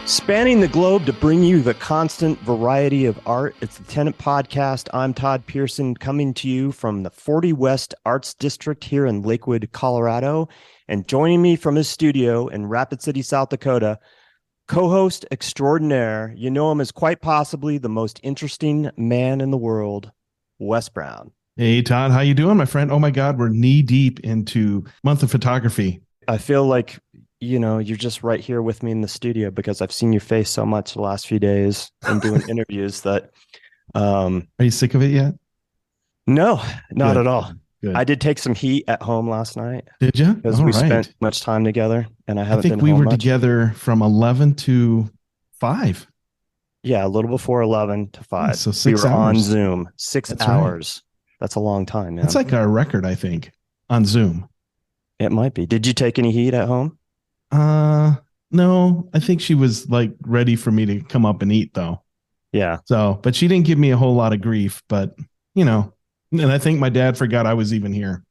Spanning the globe to bring you the constant variety of art. It's the Tenant Podcast. I'm Todd Pearson, coming to you from the 40 West Arts District here in Lakewood, Colorado. And joining me from his studio in Rapid City, South Dakota, co-host extraordinaire. You know him as quite possibly the most interesting man in the world, Wes Brown. Hey, Todd, how you doing, my friend? Oh, my God, we're knee deep into month of photography. I feel like, you know, you're just right here with me in the studio because I've seen your face so much the last few days and doing interviews that. Are you sick of it yet? No, not Good. at all. Good. I did take some heat at home last night. Did you? Because we spent much time together, and I haven't been home much. I think we were together from 11 to 5. Yeah, a little before 11 to 5. Yeah, so 6 we were hours. on Zoom. 6 That's hours. Right. That's a long time, man. That's like our record, I think, on Zoom. It might be. Did you take any heat at home? No, I think she was like ready for me to come up and eat though. Yeah. So, but she didn't give me a whole lot of grief, but you know, and I think my dad forgot I was even here.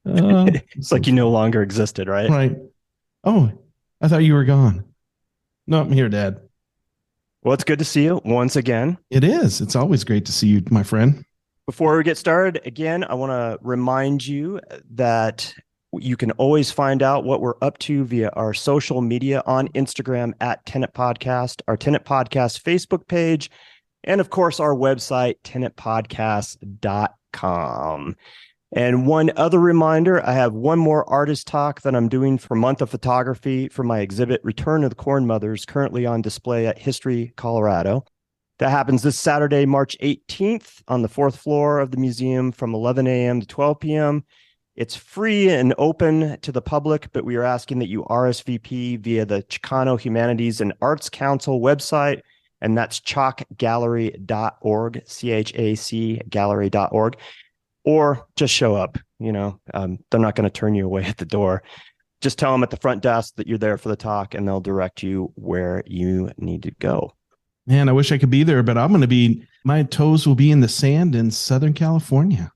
It's like you no longer existed, right? Right. Oh, I thought you were gone. No, I'm here, Dad. Well, it's good to see you once again. It is. It's always great to see you, my friend. Before we get started, again, I want to remind you that you can always find out what we're up to via our social media on Instagram at Tenant Podcast, our Tenant Podcast Facebook page, and of course, our website, tenantpodcast.com. And one other reminder, I have one more artist talk that I'm doing for Month of Photography for my exhibit, Return of the Corn Mothers, currently on display at History, Colorado. That happens this Saturday, March 18th on the 4th floor of the museum from 11 a.m. to 12 p.m. It's free and open to the public, but we are asking that you RSVP via the Chicano Humanities and Arts Council website, and that's chacgallery.org, C-H-A-C gallery.org, or just show up. You know, they're not going to turn you away at the door. Just tell them at the front desk that you're there for the talk, and they'll direct you where you need to go. Man, I wish I could be there, but my toes will be in the sand in Southern California.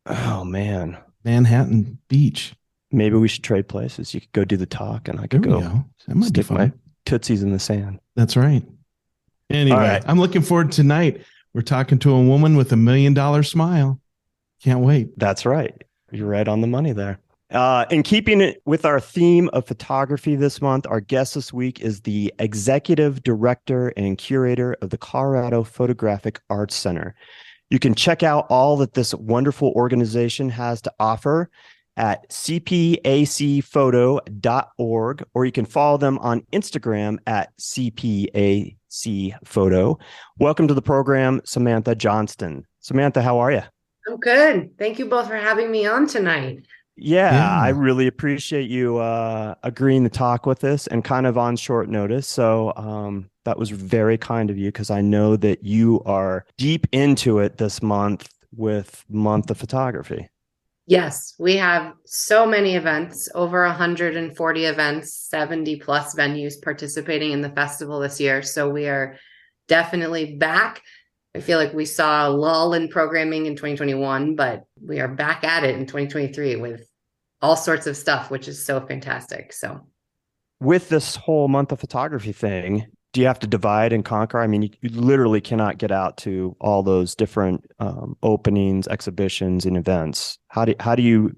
Oh, man. Manhattan Beach. Maybe we should trade places. You could go do the talk and I could go That might stick be fun. my tootsies in the sand. That's right. Anyway, right. I'm looking forward to tonight. We're talking to a woman with $1 million smile. Can't wait. That's right. You're right on the money there. In keeping it with our theme of photography this month, our guest this week is the Executive Director and Curator of the Colorado Photographic Arts Center. You can check out all that this wonderful organization has to offer at cpacphoto.org, or you can follow them on Instagram at cpacphoto. Welcome to the program, Samantha Johnston. Samantha, how are you? I'm good. Thank you both for having me on tonight. Yeah, I really appreciate you agreeing to talk with us and kind of on short notice. So that was very kind of you because I know that you are deep into it this month with Month of Photography. Yes, we have so many events, over 140 events, 70 plus venues participating in the festival this year. So we are definitely back. I feel like we saw a lull in programming in 2021, but we are back at it in 2023 with all sorts of stuff, which is so fantastic. So with this whole Month of Photography thing, do you have to divide and conquer? I mean, you literally cannot get out to all those different openings, exhibitions, and events. How do you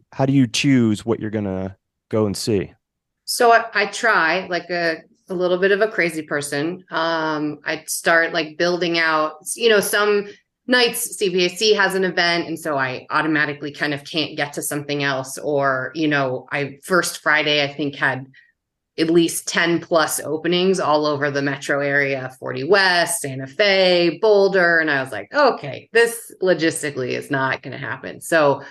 choose what you're going to go and see? So I try, like a little bit of a crazy person. I'd start like building out, some nights CPAC has an event. And so I automatically kind of can't get to something else. Or, first Friday, I think had at least 10 plus openings all over the metro area, 40 West, Santa Fe, Boulder. And I was like, okay, this logistically is not going to happen. So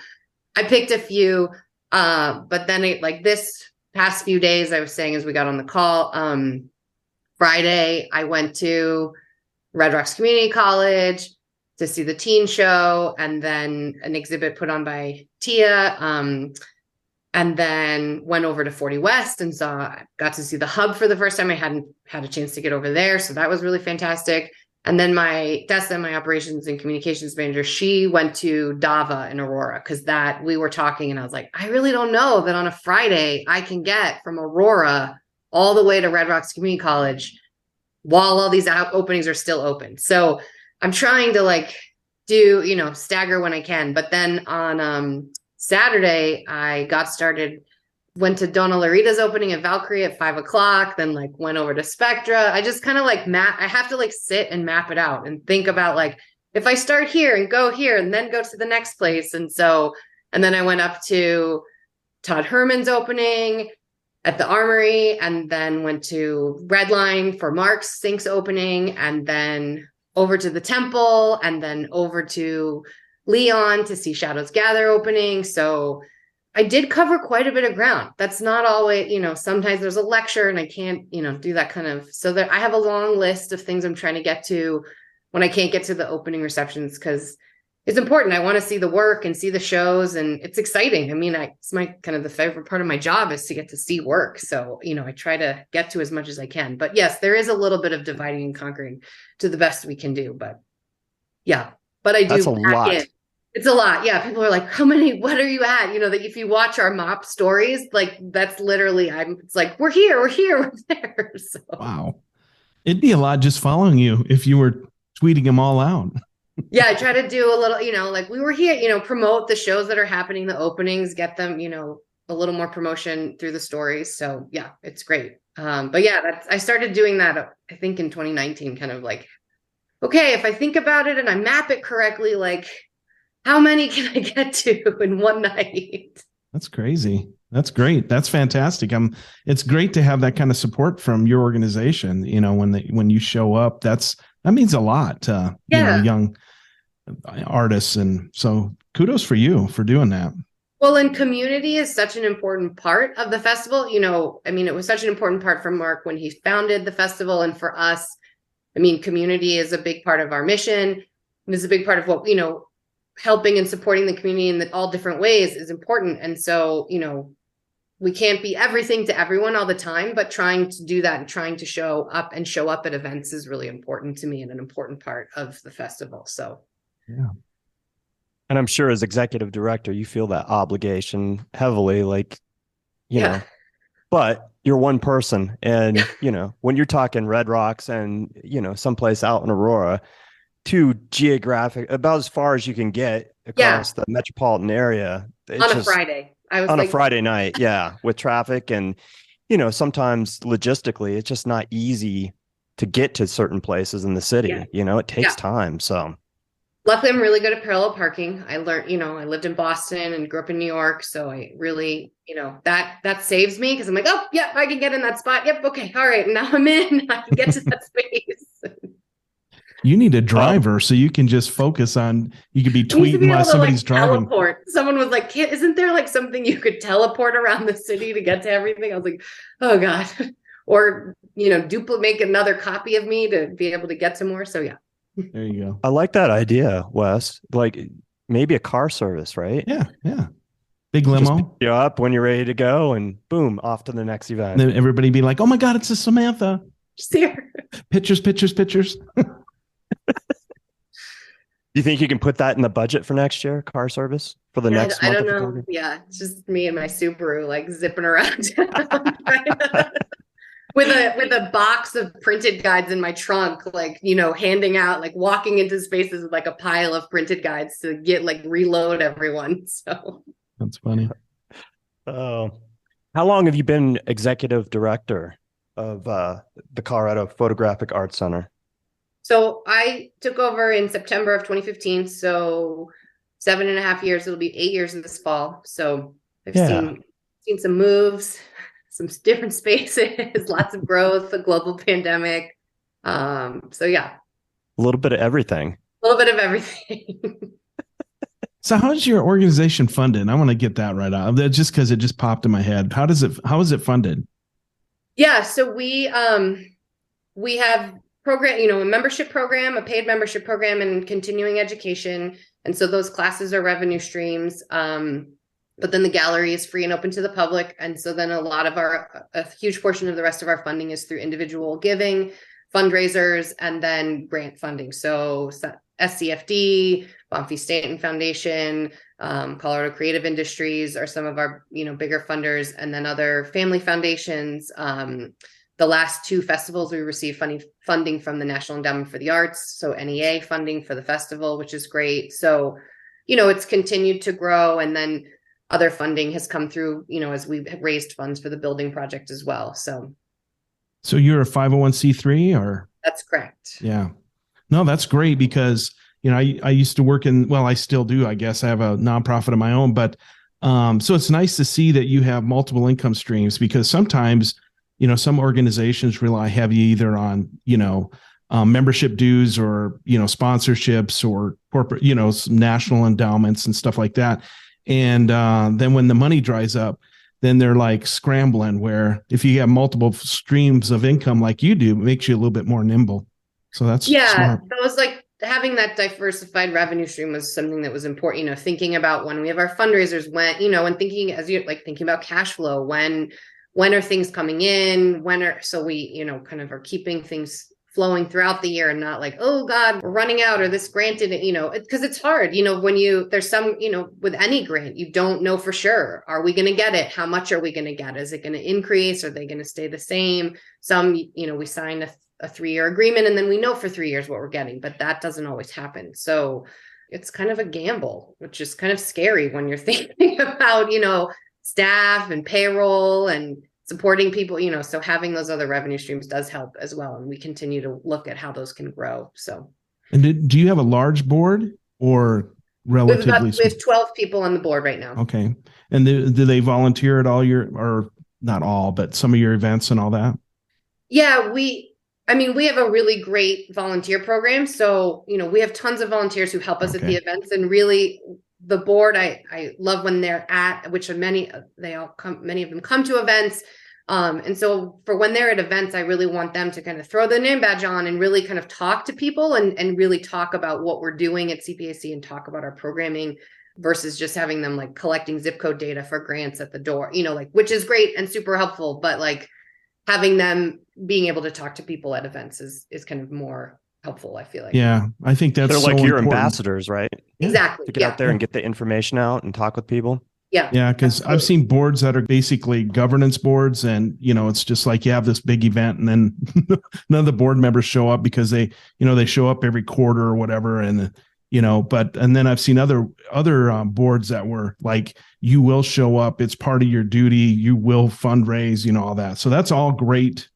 I picked a few, but then this past few days, I was saying as we got on the call, Friday, I went to Red Rocks Community College to see the teen show and then an exhibit put on by Tia. And then went over to 40 West and got to see the hub for the first time. I hadn't had a chance to get over there. So that was really fantastic. And then my Tessa, my operations and communications manager, she went to Dava in Aurora because that we were talking and I was like, I really don't know that on a Friday I can get from Aurora all the way to Red Rocks Community College while all these openings are still open. So I'm trying to like do, stagger when I can. But then on Saturday, I got started, went to Donna Larita's opening at Valkyrie at 5:00, then like went over to Spectra. I just kind of like I have to like sit and map it out and think about like, if I start here and go here and then go to the next place. And then I went up to Todd Herman's opening at the Armory and then went to Redline for Mark's Sinks opening and then over to the Temple and then over to Leon to see Shadows Gather opening. So I did cover quite a bit of ground. That's not always, sometimes there's a lecture and I can't, do that kind of, so that I have a long list of things I'm trying to get to when I can't get to the opening receptions because it's important. I want to see the work and see the shows and it's exciting. I mean, it's my kind of the favorite part of my job is to get to see work. So, I try to get to as much as I can, but yes, there is a little bit of dividing and conquering to the best we can do, but yeah, but I do. That's a lot. It's a lot. Yeah. People are like, what are you at? That if you watch our mop stories, like that's literally, it's like, we're here, we're there. So. Wow. It'd be a lot just following you if you were tweeting them all out. Yeah. I try to do a little, like we were here, promote the shows that are happening, the openings, get them, a little more promotion through the stories. So yeah, it's great. But yeah, I started doing that, I think in 2019, kind of like, okay, if I think about it and I map it correctly, like, how many can I get to in one night? That's crazy. That's great. That's fantastic. It's great to have that kind of support from your organization. When you show up, that means a lot to young artists. And so kudos for you for doing that. Well, and community is such an important part of the festival. It was such an important part for Mark when he founded the festival. And for us, community is a big part of our mission. And it's a big part of what, helping and supporting the community in all different ways is important. And so, we can't be everything to everyone all the time, but trying to do that and trying to show up at events is really important to me and an important part of the festival. So, yeah. And I'm sure as executive director, you feel that obligation heavily, like, but you're one person and, when you're talking Red Rocks and, someplace out in Aurora, too geographic, about as far as you can get across the metropolitan area. On a Friday. On a Friday night. Yeah. With traffic and, sometimes logistically, it's just not easy to get to certain places in the city. It takes time. So luckily I'm really good at parallel parking. I learned, I lived in Boston and grew up in New York. So I really, that saves me because I'm like, oh yeah, I can get in that spot. Yep. Okay. All right. Now I'm in, I can get to that space. You need a driver so you can just focus on, you could be tweeting while somebody's driving. Teleport. Someone was like, isn't there like something you could teleport around the city to get to everything? I was like, oh God. Or, make another copy of me to be able to get to more. So yeah. There you go. I like that idea, Wes. Like maybe a car service, right? Yeah. Yeah. Big limo. Just pick you up when you're ready to go and boom, off to the next event. And then everybody be like, oh my God, it's a Samantha. Just here. Pictures. You think you can put that in the budget for next year, car service for the next month? I don't know. Yeah, it's just me and my Subaru like zipping around with a box of printed guides in my trunk, like, handing out, like walking into spaces with like a pile of printed guides to get like reload everyone. So that's funny. Oh, how long have you been executive director of the Colorado Photographic Arts Center? So I took over in September of 2015. So 7.5 years. It'll be 8 years in this fall. So I've seen some moves, some different spaces, lots of growth, a global pandemic. So yeah. A little bit of everything. A little bit of everything. So how is your organization funded? I want to get that right out. Just because it just popped in my head. How is it funded? Yeah. So we have program, a membership program, a paid membership program, and continuing education. And so those classes are revenue streams. But then the gallery is free and open to the public. And so then a huge portion of the rest of our funding is through individual giving, fundraisers, and then grant funding. So SCFD, Bonfi Stanton Foundation, Colorado Creative Industries are some of our, bigger funders, and then other family foundations. The last two festivals, we received funding from the National Endowment for the Arts. So NEA funding for the festival, which is great. So, it's continued to grow. And then other funding has come through, as we've raised funds for the building project as well. So you're a 501c3 or? That's correct. Yeah. No, that's great because, I used to work I still do, I guess. I have a nonprofit of my own, but so it's nice to see that you have multiple income streams, because sometimes, some organizations rely heavy either on, membership dues or, sponsorships or corporate, national endowments and stuff like that. And then when the money dries up, then they're like scrambling, where if you have multiple streams of income like you do, it makes you a little bit more nimble. So that's smart. So it was like having that diversified revenue stream was something that was important, thinking about when we have our fundraisers, when, and thinking as you thinking about cash flow, when are things coming in, so we, kind of are keeping things flowing throughout the year and not like, oh God, we're running out, or this granted, because it's hard, when there's some, with any grant, you don't know for sure. Are we going to get it? How much are we going to get? Is it going to increase? Are they going to stay the same? Some, we sign a 3-year agreement and then we know for 3 years what we're getting, but that doesn't always happen. So it's kind of a gamble, which is kind of scary when you're thinking about, staff and payroll and supporting people, so having those other revenue streams does help as well. And we continue to look at how those can grow. So, and do you have a large board or relatively? We have 12 people on the board right now. Okay. And do they volunteer at all or not all, but some of your events and all that? Yeah, we have a really great volunteer program. So, we have tons of volunteers who help us at the events, and really the board, I love when they're at, which many of them come to events. And so for when they're at events, I really want them to kind of throw the name badge on and really kind of talk to people and really talk about what we're doing at CPAC and talk about our programming, versus just having them like collecting zip code data for grants at the door, which is great and super helpful, but like having them being able to talk to people at events is kind of more helpful, I feel like. Yeah, I think that's they're like so your important. ambassadors, right? Exactly. To get out there and get the information out and talk with people. Yeah. Yeah, because I've seen boards that are basically governance boards, and it's just like you have this big event and then none of the board members show up because they show up every quarter or whatever, and and then I've seen other boards that were like, you will show up, it's part of your duty, you will fundraise, all that. So that's all great.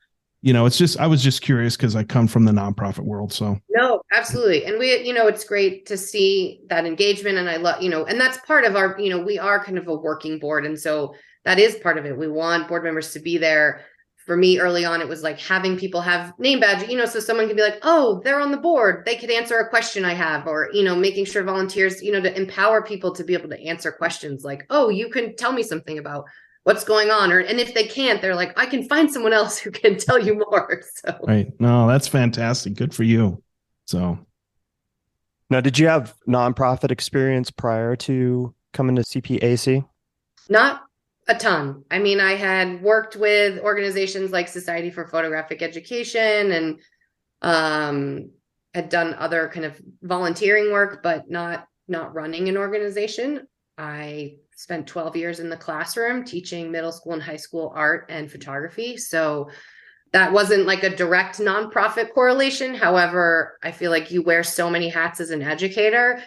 It's just, I was just curious because I come from the nonprofit world. So no, absolutely. And we, it's great to see that engagement. And I love, and that's part of our, we are kind of a working board. And so that is part of it. We want board members to be there. For me, early on, it was like having people have name badges, so someone can be like, oh, they're on the board, they could answer a question I have, or, making sure volunteers, to empower people to be able to answer questions like, oh, you can tell me something about what's going on, and if they can't, they're like, I can find someone else who can tell you more. So right. No, that's fantastic. Good for you. So now, did you have nonprofit experience prior to coming to CPAC? Not a ton. I had worked with organizations like Society for Photographic Education and had done other kind of volunteering work, but not running an organization. I spent 12 years in the classroom teaching middle school and high school art and photography. So that wasn't like a direct nonprofit correlation. However, I feel like you wear so many hats as an educator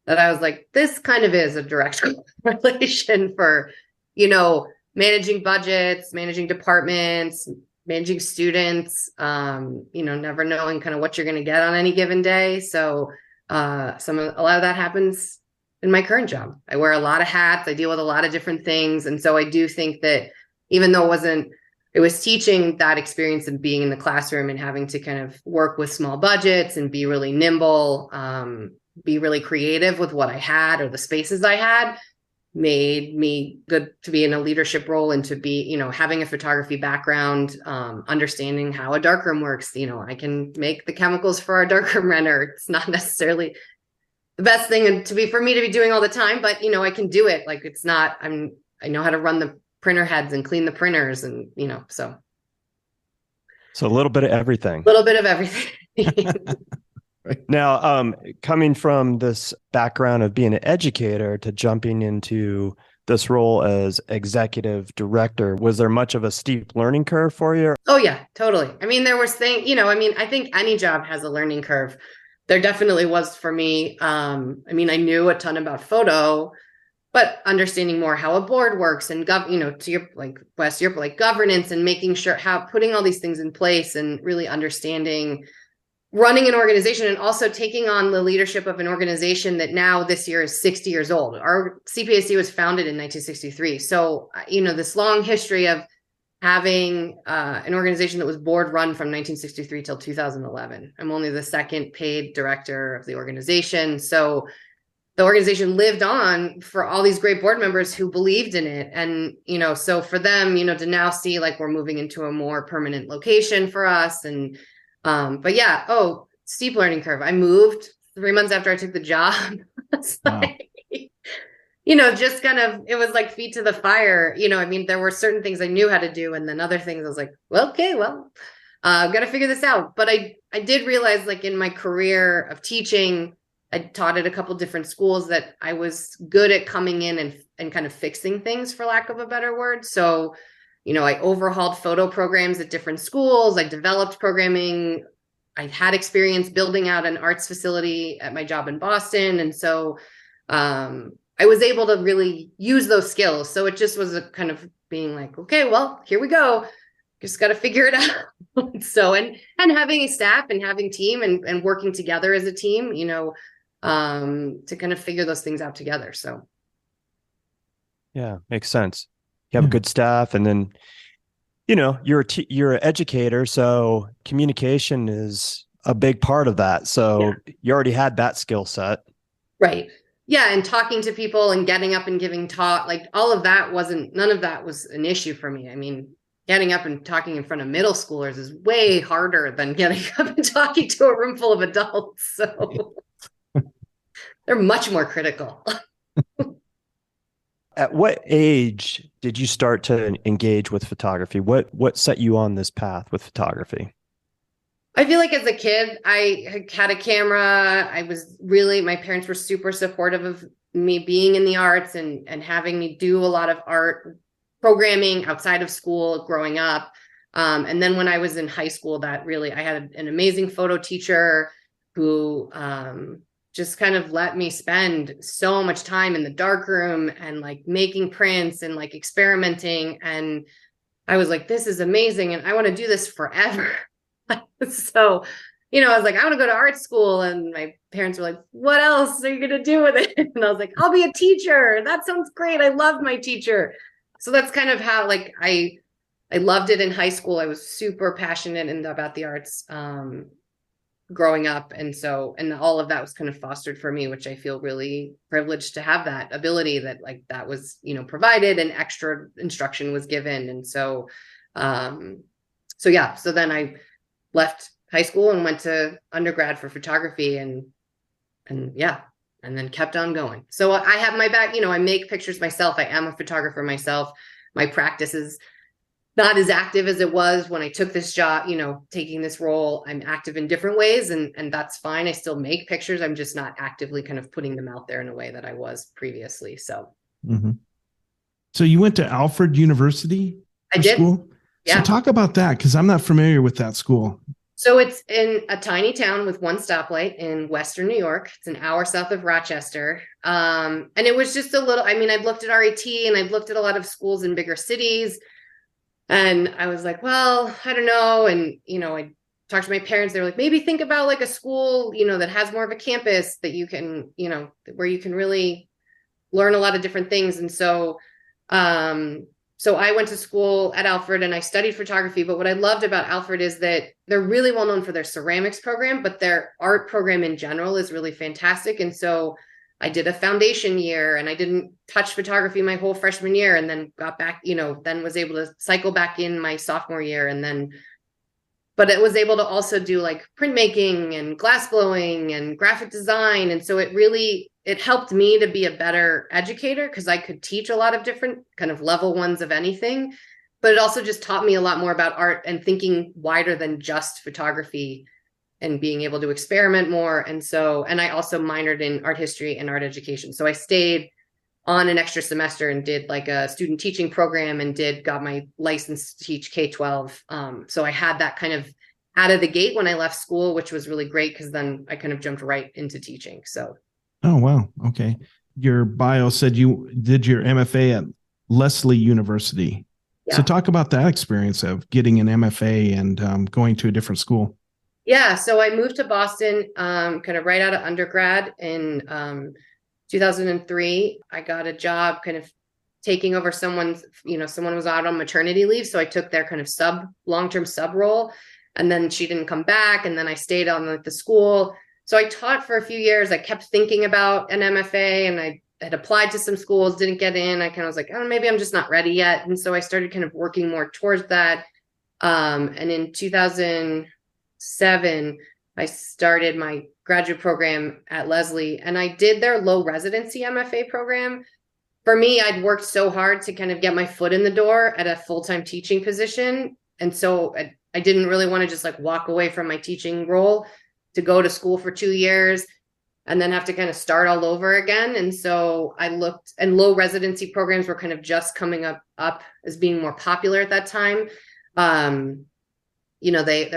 that I was like, this kind of is a direct correlation for, managing budgets, managing departments, managing students, never knowing kind of what you're going to get on any given day. So a lot of that happens in my current job. I wear a lot of hats. I deal with a lot of different things. And so I do think that even though it was teaching, that experience of being in the classroom and having to kind of work with small budgets and be really nimble, be really creative with what I had or the spaces I had, made me good to be in a leadership role and to be, having a photography background, understanding how a darkroom works. I can make the chemicals for our darkroom renter. It's not necessarily the best thing for me to be doing all the time, but I can do it. Like it's not, I know how to run the printer heads and clean the printers and, so. So a little bit of everything. A little bit of everything. Now, coming from this background of being an educator to jumping into this role as executive director, was there much of a steep learning curve for you? Oh, yeah, totally. I mean, there was things, I think any job has a learning curve. There definitely was for me. I mean, I knew a ton about photo, but understanding more how a board works and to your, like Wes, your like governance and making sure putting all these things in place and really understanding running an organization, and also taking on the leadership of an organization that now this year is 60 years old. Our CPAC was founded in 1963. So, this long history of having an organization that was board run from 1963 till 2011. I'm only the second paid director of the organization. So the organization lived on for all these great board members who believed in it. And, so for them, to now see like we're moving into a more permanent location for us. And but yeah, steep learning curve. I moved 3 months after I took the job. It's Wow. like, just kind of, it was like feet to the fire. I mean, there were certain things I knew how to do, and then other things I was like, I've got to figure this out. But I did realize, like in my career of teaching, I taught at a couple different schools, that I was good at coming in and kind of fixing things, for lack of a better word. So I overhauled photo programs at different schools. I developed programming. I had experience building out an arts facility at my job in Boston. And so I was able to really use those skills. So it just was a kind of being like, okay, well, here we go. Just got to figure it out. So, and having a staff and having team and working together as a team, to kind of figure those things out together. So. Yeah, makes sense. You have a good staff, and then, you're an educator, so communication is a big part of that. So you already had that skill set. Right. Yeah. And talking to people and getting up and giving talk, like all of that none of that was an issue for me. I mean, getting up and talking in front of middle schoolers is way harder than getting up and talking to a room full of adults. So they're much more critical. At what age did you start to engage with photography? What set you on this path with photography? I feel like as a kid, I had a camera. My parents were super supportive of me being in the arts and having me do a lot of art programming outside of school growing up. And then when I was in high school, I had an amazing photo teacher who just kind of let me spend so much time in the darkroom and like making prints and like experimenting. And I was like, this is amazing. And I want to do this forever. So, I was like, I want to go to art school. And my parents were like, what else are you going to do with it? And I was like, I'll be a teacher. That sounds great. I love my teacher. So that's kind of how, like, I loved it in high school. I was super passionate about the arts growing up. And all of that was kind of fostered for me, which I feel really privileged to have that ability, that like that was, provided, and extra instruction was given. And so then I left high school and went to undergrad for photography and then kept on going. So I have my back, I make pictures myself. I am a photographer myself. My practice is not as active as it was when I took this job, taking this role. I'm active in different ways, and that's fine. I still make pictures. I'm just not actively kind of putting them out there in a way that I was previously. So. Mm-hmm. So you went to Alfred University? I did. School? Yeah. So talk about that, because I'm not familiar with that school. So it's in a tiny town with one stoplight in Western New York. It's an hour south of Rochester. And it was just I'd looked at RET and I'd looked at a lot of schools in bigger cities. And I was like, well, I don't know. And, I talked to my parents. They were like, maybe think about like a school, that has more of a campus that you can, where you can really learn a lot of different things. And so I went to school at Alfred and I studied photography. But what I loved about Alfred is that they're really well known for their ceramics program, but their art program in general is really fantastic. And so I did a foundation year and I didn't touch photography my whole freshman year, and then got back, then was able to cycle back in my sophomore year. But it was able to also do like printmaking and glass blowing and graphic design. And so it helped me to be a better educator, because I could teach a lot of different kind of level ones of anything. but it also just taught me a lot more about art and thinking wider than just photography and being able to experiment more. And I also minored in art history and art education. So I stayed on an extra semester and did like a student teaching program and got my license to teach K-12. So I had that kind of out of the gate when I left school, which was really great because then I kind of jumped right into teaching. So. Oh, wow. Okay. Your bio said you did your MFA at Lesley University. Yeah. So talk about that experience of getting an MFA and going to a different school. Yeah. So I moved to Boston kind of right out of undergrad in 2003. I got a job kind of taking over someone was out on maternity leave. So I took their kind of long-term sub role, and then she didn't come back. And then I stayed on the school. So I taught for a few years. I kept thinking about an MFA, and I had applied to some schools, didn't get in. I kind of was like, oh, maybe I'm just not ready yet. And so I started kind of working more towards that. And in 2007, I started my graduate program at Lesley, and I did their low residency MFA program. For me, I'd worked so hard to kind of get my foot in the door at a full-time teaching position. And so I didn't really want to just like walk away from my teaching role to go to school for 2 years and then have to kind of start all over again. And so I looked, and low residency programs were kind of just coming up as being more popular at that time. They're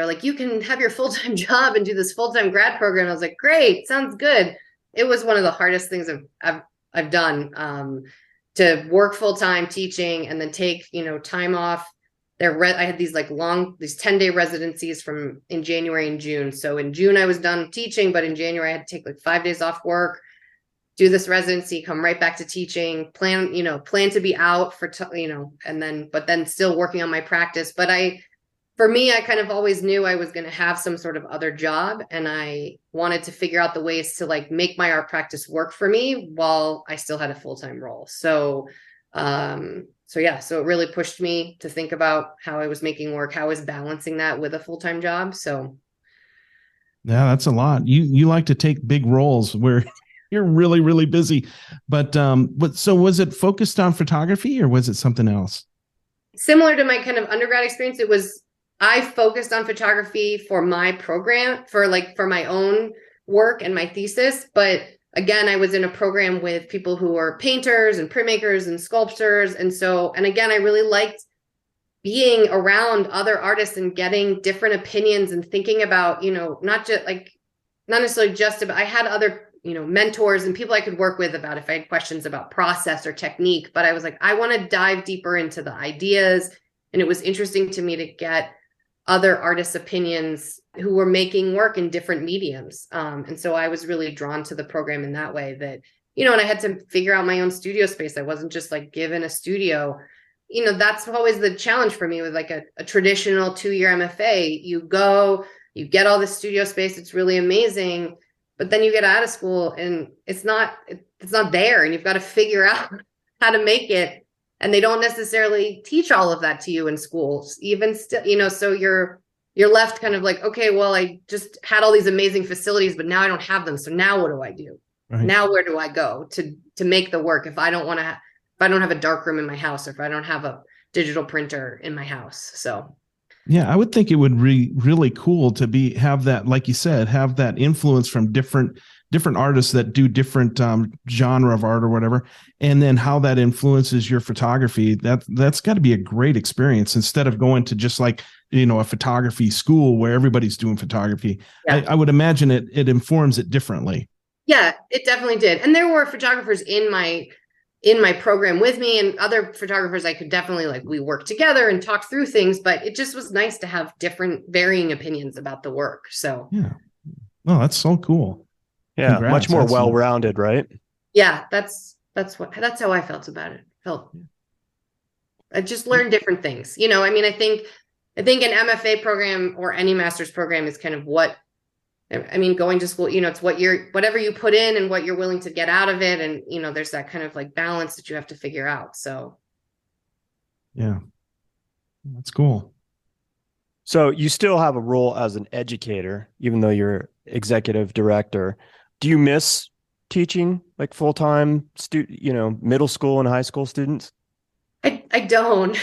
like, you can have your full-time job and do this full-time grad program. I was like, great, sounds good. It was one of the hardest things I've done, to work full-time teaching and then take, time off. I had these 10-day residencies in January and June. So in June I was done teaching, but in January I had to take like 5 days off work, do this residency, come right back to teaching, plan to be out for, but then still working on my practice. But for me, I kind of always knew I was going to have some sort of other job, and I wanted to figure out the ways to like make my art practice work for me while I still had a full-time role. So it really pushed me to think about how I was making work, how I was balancing that with a full-time job. So. Yeah, that's a lot. You like to take big roles where you're really, really busy, but so was it focused on photography or was it something else? Similar to my kind of undergrad experience, I focused on photography for my program, for my own work and my thesis. But again, I was in a program with people who are painters and printmakers and sculptors. And again, I really liked being around other artists and getting different opinions and thinking about, not necessarily just about, I had other, mentors and people I could work with about if I had questions about process or technique. But I was like, I want to dive deeper into the ideas. And it was interesting to me to get other artists' opinions who were making work in different mediums. And so I was really drawn to the program in that way that, and I had to figure out my own studio space. I wasn't just like given a studio. That's always the challenge for me with like a traditional 2-year MFA. You go, you get all the studio space. It's really amazing. But then you get out of school and it's not there, and you've got to figure out how to make it. And they don't necessarily teach all of that to you in schools, even still, so you're left kind of like, okay, well, I just had all these amazing facilities, but now I don't have them. So now what do I do? Right. Now, where do I go to make the work? If I don't have a dark room in my house, or if I don't have a digital printer in my house. So. Yeah, I would think it would be really cool to have that, like you said, have that influence from different artists that do different genre of art or whatever, and then how that influences your photography. That's got to be a great experience instead of going to just like, a photography school where everybody's doing photography. Yeah. I would imagine it informs it differently. Yeah, it definitely did. And there were photographers in my program with me, and other photographers I could definitely we worked together and talk through things, but it just was nice to have different varying opinions about the work. So yeah. Oh, that's so cool. Yeah. Congrats. Much more well-rounded, right? Yeah. That's how I felt about it. I just learned different things, I think an MFA program or any master's program is kind of going to school, it's whatever you put in and what you're willing to get out of it. And, there's that kind of balance that you have to figure out. So. Yeah, that's cool. So you still have a role as an educator, even though you're executive director. Do you miss teaching full-time middle school and high school students? I don't.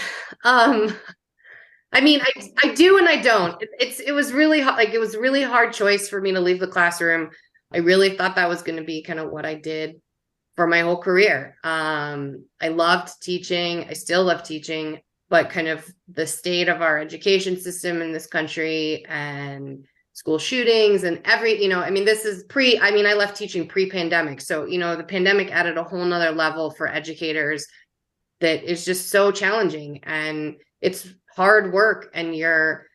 I mean, I do and I don't. It was really it was a really hard choice for me to leave the classroom. I really thought that was going to be kind of what I did for my whole career. I loved teaching. I still love teaching, but kind of the state of our education system in this country and school shootings and I mean, this is I left teaching pre-pandemic. So, the pandemic added a whole nother level for educators that is just so challenging, and it's hard work, and you're,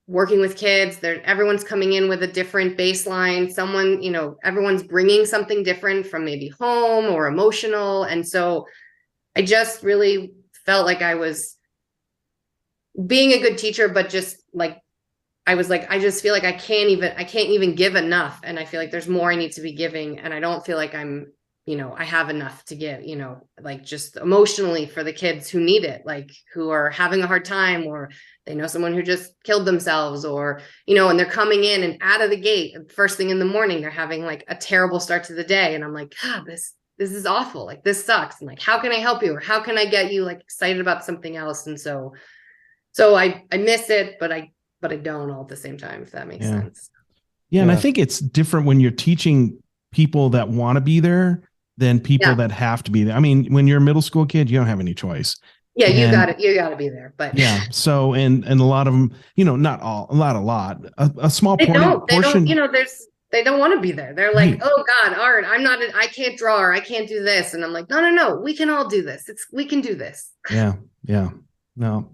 working with kids. Everyone's coming in with a different baseline. Everyone's bringing something different from maybe home or emotional. And so I just really felt like I was being a good teacher, but just like, I just feel like I can't even give enough. And I feel like there's more I need to be giving. And I don't feel like I have enough to give, like just emotionally for the kids who need it, like who are having a hard time, or they know someone who just killed themselves, or, and they're coming in and out of the gate first thing in the morning, they're having like a terrible start to the day. And I'm like, this is awful. Like, this sucks. And like, how can I help you? Or how can I get you like excited about something else? And so I miss it, but I don't all at the same time, if that makes sense. Yeah. And I think it's different when you're teaching people that want to be there than people that have to be there. I mean, when you're a middle school kid, you don't have any choice. Yeah, you got to be there. But yeah, so and a lot of them, not all, a lot, a small portion. They don't want to be there. They're like, oh God, art, I can't draw, or I can't do this. And I'm like, no, we can all do this. We can do this. Yeah, no.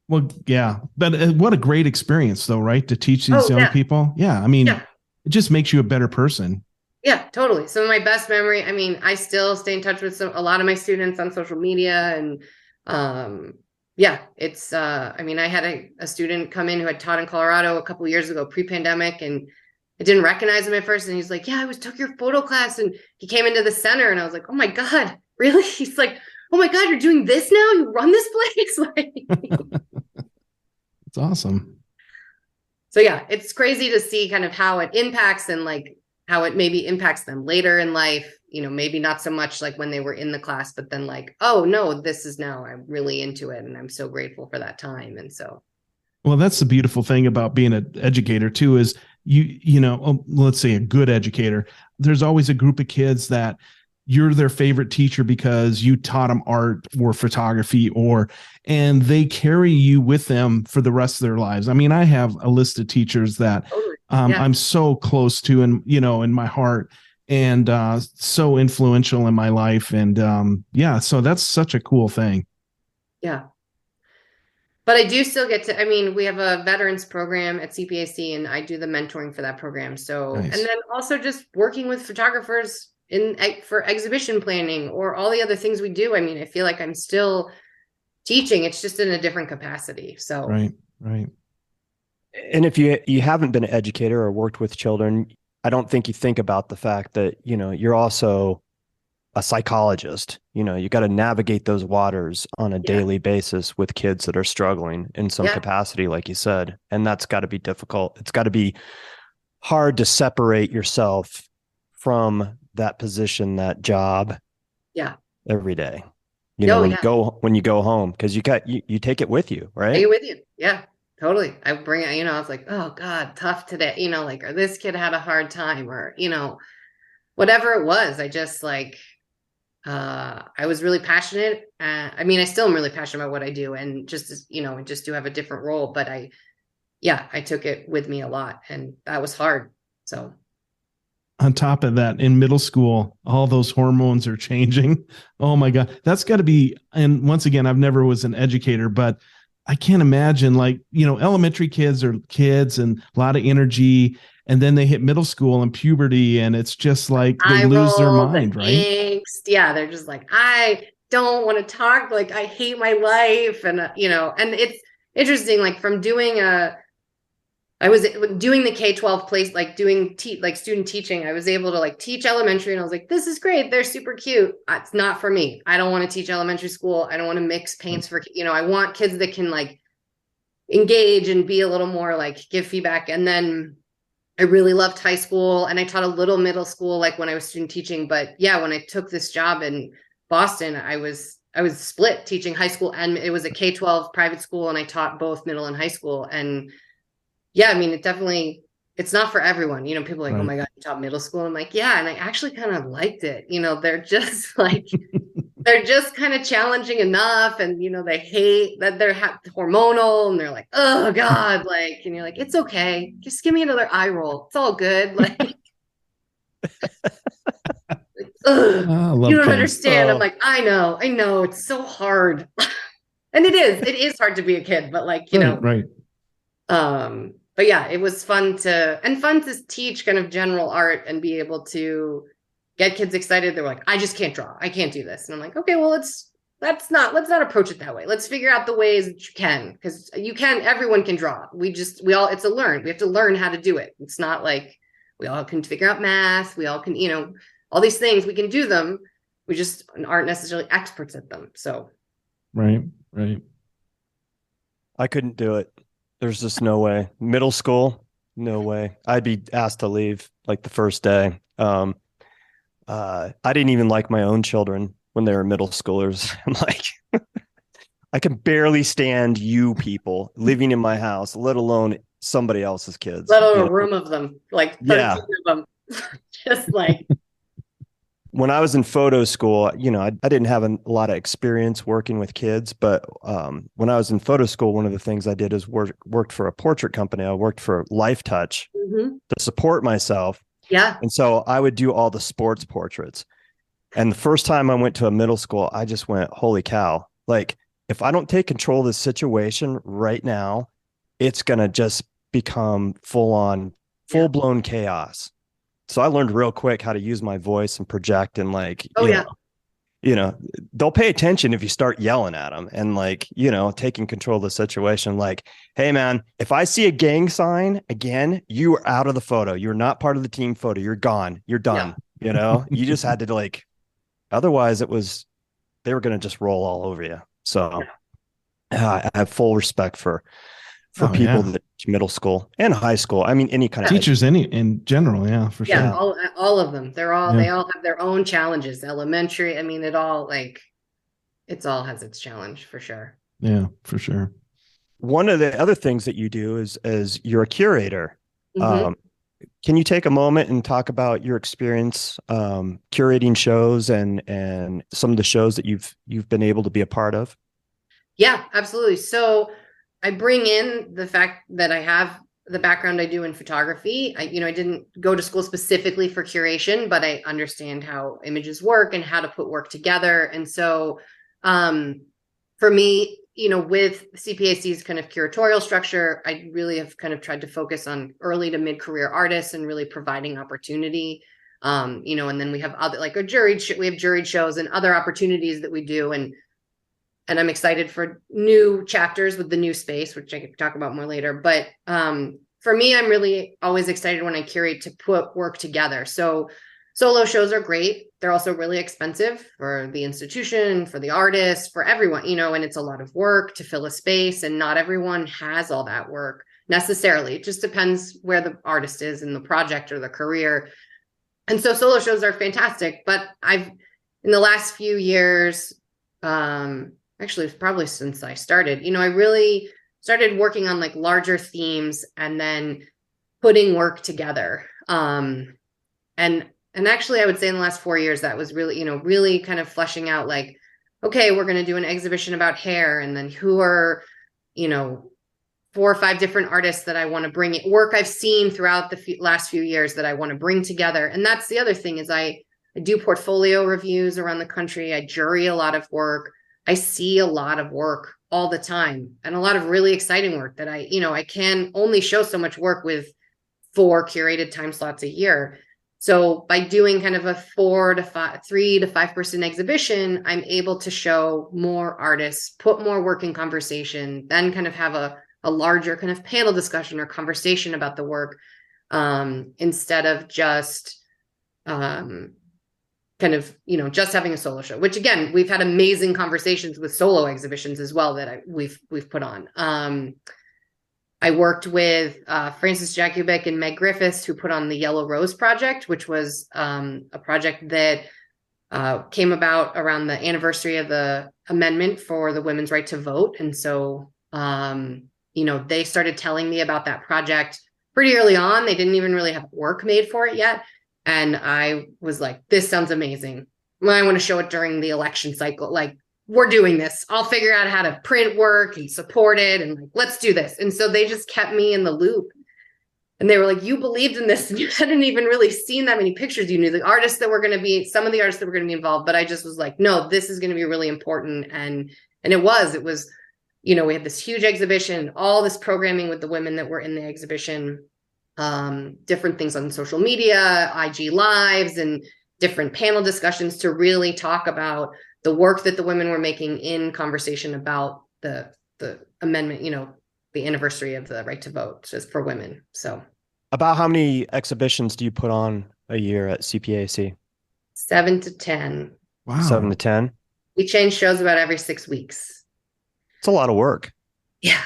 Well, yeah, but what a great experience though, right? To teach these young people. Yeah, I mean, it just makes you a better person. Yeah, totally. So my best memory, I mean, I still stay in touch with a lot of my students on social media, and it's I mean, I had a student come in who had taught in Colorado a couple of years ago, pre-pandemic, and I didn't recognize him at first. And he's like, yeah, I took your photo class, and he came into the center, and I was like, oh my God, really? He's like, oh my God, you're doing this now? You run this place? Like, it's awesome. So yeah, it's crazy to see kind of how it impacts, and like how it maybe impacts them later in life, maybe not so much like when they were in the class, but then like, oh no, this is now, I'm really into it, and I'm so grateful for that time. And so, well, that's the beautiful thing about being an educator too, is let's say a good educator, there's always a group of kids that you're their favorite teacher because you taught them art or photography, and they carry you with them for the rest of their lives. I mean, I have a list of teachers that I'm so close to, and in my heart, and so influential in my life. And so that's such a cool thing. Yeah. But I do still we have a veterans program at CPAC, and I do the mentoring for that program. So, nice. And then also just working with photographers for exhibition planning, or all the other things we do. I mean, I feel like I'm still teaching. It's just in a different capacity. So, right. And if you haven't been an educator or worked with children, I don't think you think about the fact that, you're also a psychologist. You got to navigate those waters on a daily basis with kids that are struggling in some capacity, like you said. And that's got to be difficult. It's got to be hard to separate yourself from that position, that job every day. When you go home, because you take it with you, right? Take it with you. Yeah. Totally. I bring it, I was like, oh God, tough today, or this kid had a hard time, or, whatever it was. I just I was really passionate. I still am really passionate about what I do, and just do have a different role, but I took it with me a lot, and that was hard. So on top of that, in middle school, all those hormones are changing. Oh my God. That's got to be, and once again, I've never was an educator, but I can't imagine, elementary kids are kids and a lot of energy, and then they hit middle school and puberty, and it's just like they lose their mind, right? Angst. Yeah, they're just like, I don't want to talk. Like, I hate my life, and and it's interesting. Like, from I was doing the K-12 place, like doing student teaching. I was able to teach elementary, and I was like, this is great. They're super cute. It's not for me. I don't want to teach elementary school. I don't want to mix paints for, I want kids that can engage and be a little more give feedback. And then I really loved high school, and I taught a little middle school, when I was student teaching. But yeah, when I took this job in Boston, I was was split teaching high school, and it was a K-12 private school, and I taught both middle and high school. And yeah, I mean, it's not for everyone. People are like, oh my God, you taught middle school. I'm like, yeah. And I actually kind of liked it. They're just like, they're just kind of challenging enough. And, they hate that they're hormonal, and they're like, oh God, like, and you're like, it's okay. Just give me another eye roll. It's all good. Like, you don't understand. I'm like, I know. It's so hard. And it is hard to be a kid, but like, Right. But yeah, it was fun to teach kind of general art and be able to get kids excited. They're like, I just can't draw. I can't do this. And I'm like, okay, well, let's not approach it that way. Let's figure out the ways that you can, because everyone can draw. It's a learn. We have to learn how to do it. It's not like we all can figure out math. We all can, all these things, we can do them. We just aren't necessarily experts at them. So. Right. I couldn't do it. There's just no way. Middle school, no way. I'd be asked to leave like the first day. I didn't even like my own children when they were middle schoolers. I'm like, I can barely stand you people living in my house, let alone somebody else's kids. Let alone a room of them, like 13 yeah. of them. Just like. When I was in photo school, I didn't have a lot of experience working with kids, but when I was in photo school, one of the things I did is worked for a portrait company. I worked for Life Touch to support myself. Yeah. And so I would do all the sports portraits. And the first time I went to a middle school, I just went, holy cow. Like, if I don't take control of this situation right now, it's going to just become full blown chaos. So I learned real quick how to use my voice and project, and like, they'll pay attention if you start yelling at them and like, taking control of the situation. Like, hey man, if I see a gang sign again, you are out of the photo. You're not part of the team photo. You're gone. You're done. Yeah. You just had to like, otherwise they were going to just roll all over you. So I have full respect for people that middle school and high school. I mean, any kind of teachers, in general. Yeah, for sure. Yeah, all of them. They all have their own challenges. Elementary. I mean, it all has its challenge for sure. Yeah, for sure. One of the other things that you do is you're a curator. Can you take a moment and talk about your experience curating shows and some of the shows that you've been able to be a part of? Yeah, absolutely. So I bring in the fact that I have the background I do in photography. I didn't go to school specifically for curation, but I understand how images work and how to put work together. And so for me, with CPAC's kind of curatorial structure, I really have kind of tried to focus on early to mid-career artists and really providing opportunity. And then we have other, like we have juried shows and other opportunities that we do. And I'm excited for new chapters with the new space, which I could talk about more later. But for me, I'm really always excited when I curate to put work together. So solo shows are great. They're also really expensive for the institution, for the artist, for everyone, and it's a lot of work to fill a space. And not everyone has all that work necessarily. It just depends where the artist is in the project or the career. And so solo shows are fantastic. But in the last few years, actually, probably since I started, I really started working on like larger themes and then putting work together. And actually, I would say in the last 4 years, that was really, really kind of fleshing out like, okay, we're going to do an exhibition about hair. And then who are, 4 or 5 different artists that I want to bring it, work I've seen throughout the last few years that I want to bring together. And that's the other thing is I do portfolio reviews around the country. I jury a lot of work. I see a lot of work all the time and a lot of really exciting work that I can only show so much work with 4 curated time slots a year. So by doing kind of a 3 to 5 person exhibition, I'm able to show more artists, put more work in conversation, then kind of have a larger kind of panel discussion or conversation about the work instead of just just having a solo show, which again, we've had amazing conversations with solo exhibitions as well that we've put on. I worked with Frances Jakubik and Meg Griffiths, who put on the Yellow Rose Project, which was a project that came about around the anniversary of the amendment for the women's right to vote. And so, they started telling me about that project pretty early on. They didn't even really have work made for it yet. And I was like, this sounds amazing. I want to show it during the election cycle. Like, we're doing this. I'll figure out how to print work and support it. And like, let's do this. And so they just kept me in the loop. And they were like, you believed in this and you hadn't even really seen that many pictures. You knew the artists that were going to be, some of the artists that were going to be involved, but I just was like, no, this is going to be really important. And it was, we had this huge exhibition, all this programming with the women that were in the exhibition, different things on social media, IG lives, and different panel discussions to really talk about the work that the women were making in conversation about the amendment, the anniversary of the right to vote just for women. So about how many exhibitions do you put on a year at CPAC? 7 to 10. Wow. 7 to 10. We change shows about every 6 weeks. It's a lot of work. Yeah.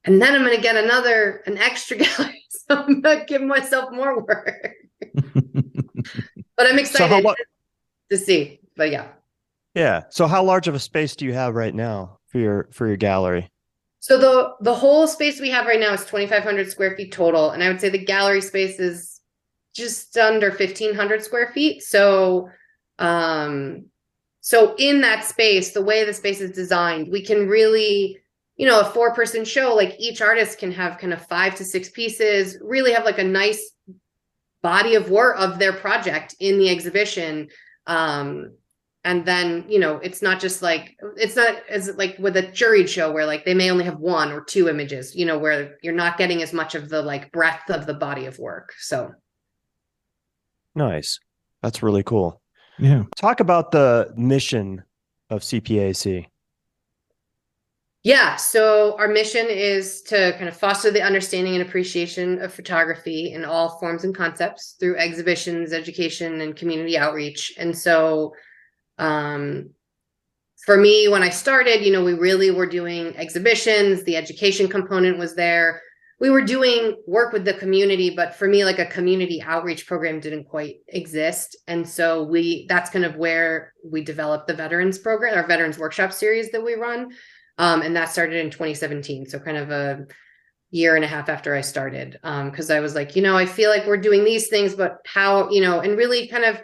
And then I'm going to get an extra gallery. So I'm not giving myself more work, but I'm excited to see, but yeah. Yeah. So how large of a space do you have right now for your gallery? So the whole space we have right now is 2,500 square feet total. And I would say the gallery space is just under 1,500 square feet. So, so in that space, the way the space is designed, we can really, a 4-person show, like each artist can have kind of 5 to 6 pieces, really have like a nice body of work of their project in the exhibition. And then, it's not just like, it's not as like with a juried show where like they may only have 1 or 2 images, where you're not getting as much of the like breadth of the body of work. So. Nice. That's really cool. Yeah. Talk about the mission of CPAC. Yeah. So our mission is to kind of foster the understanding and appreciation of photography in all forms and concepts through exhibitions, education, and community outreach. And so, for me, when I started, we really were doing exhibitions. The education component was there. We were doing work with the community, but for me, like a community outreach program didn't quite exist. And so that's kind of where we developed the veterans program, our veterans workshop series that we run. And that started in 2017. So kind of a year and a half after I started. Cause I was like, I feel like we're doing these things, but how, and really kind of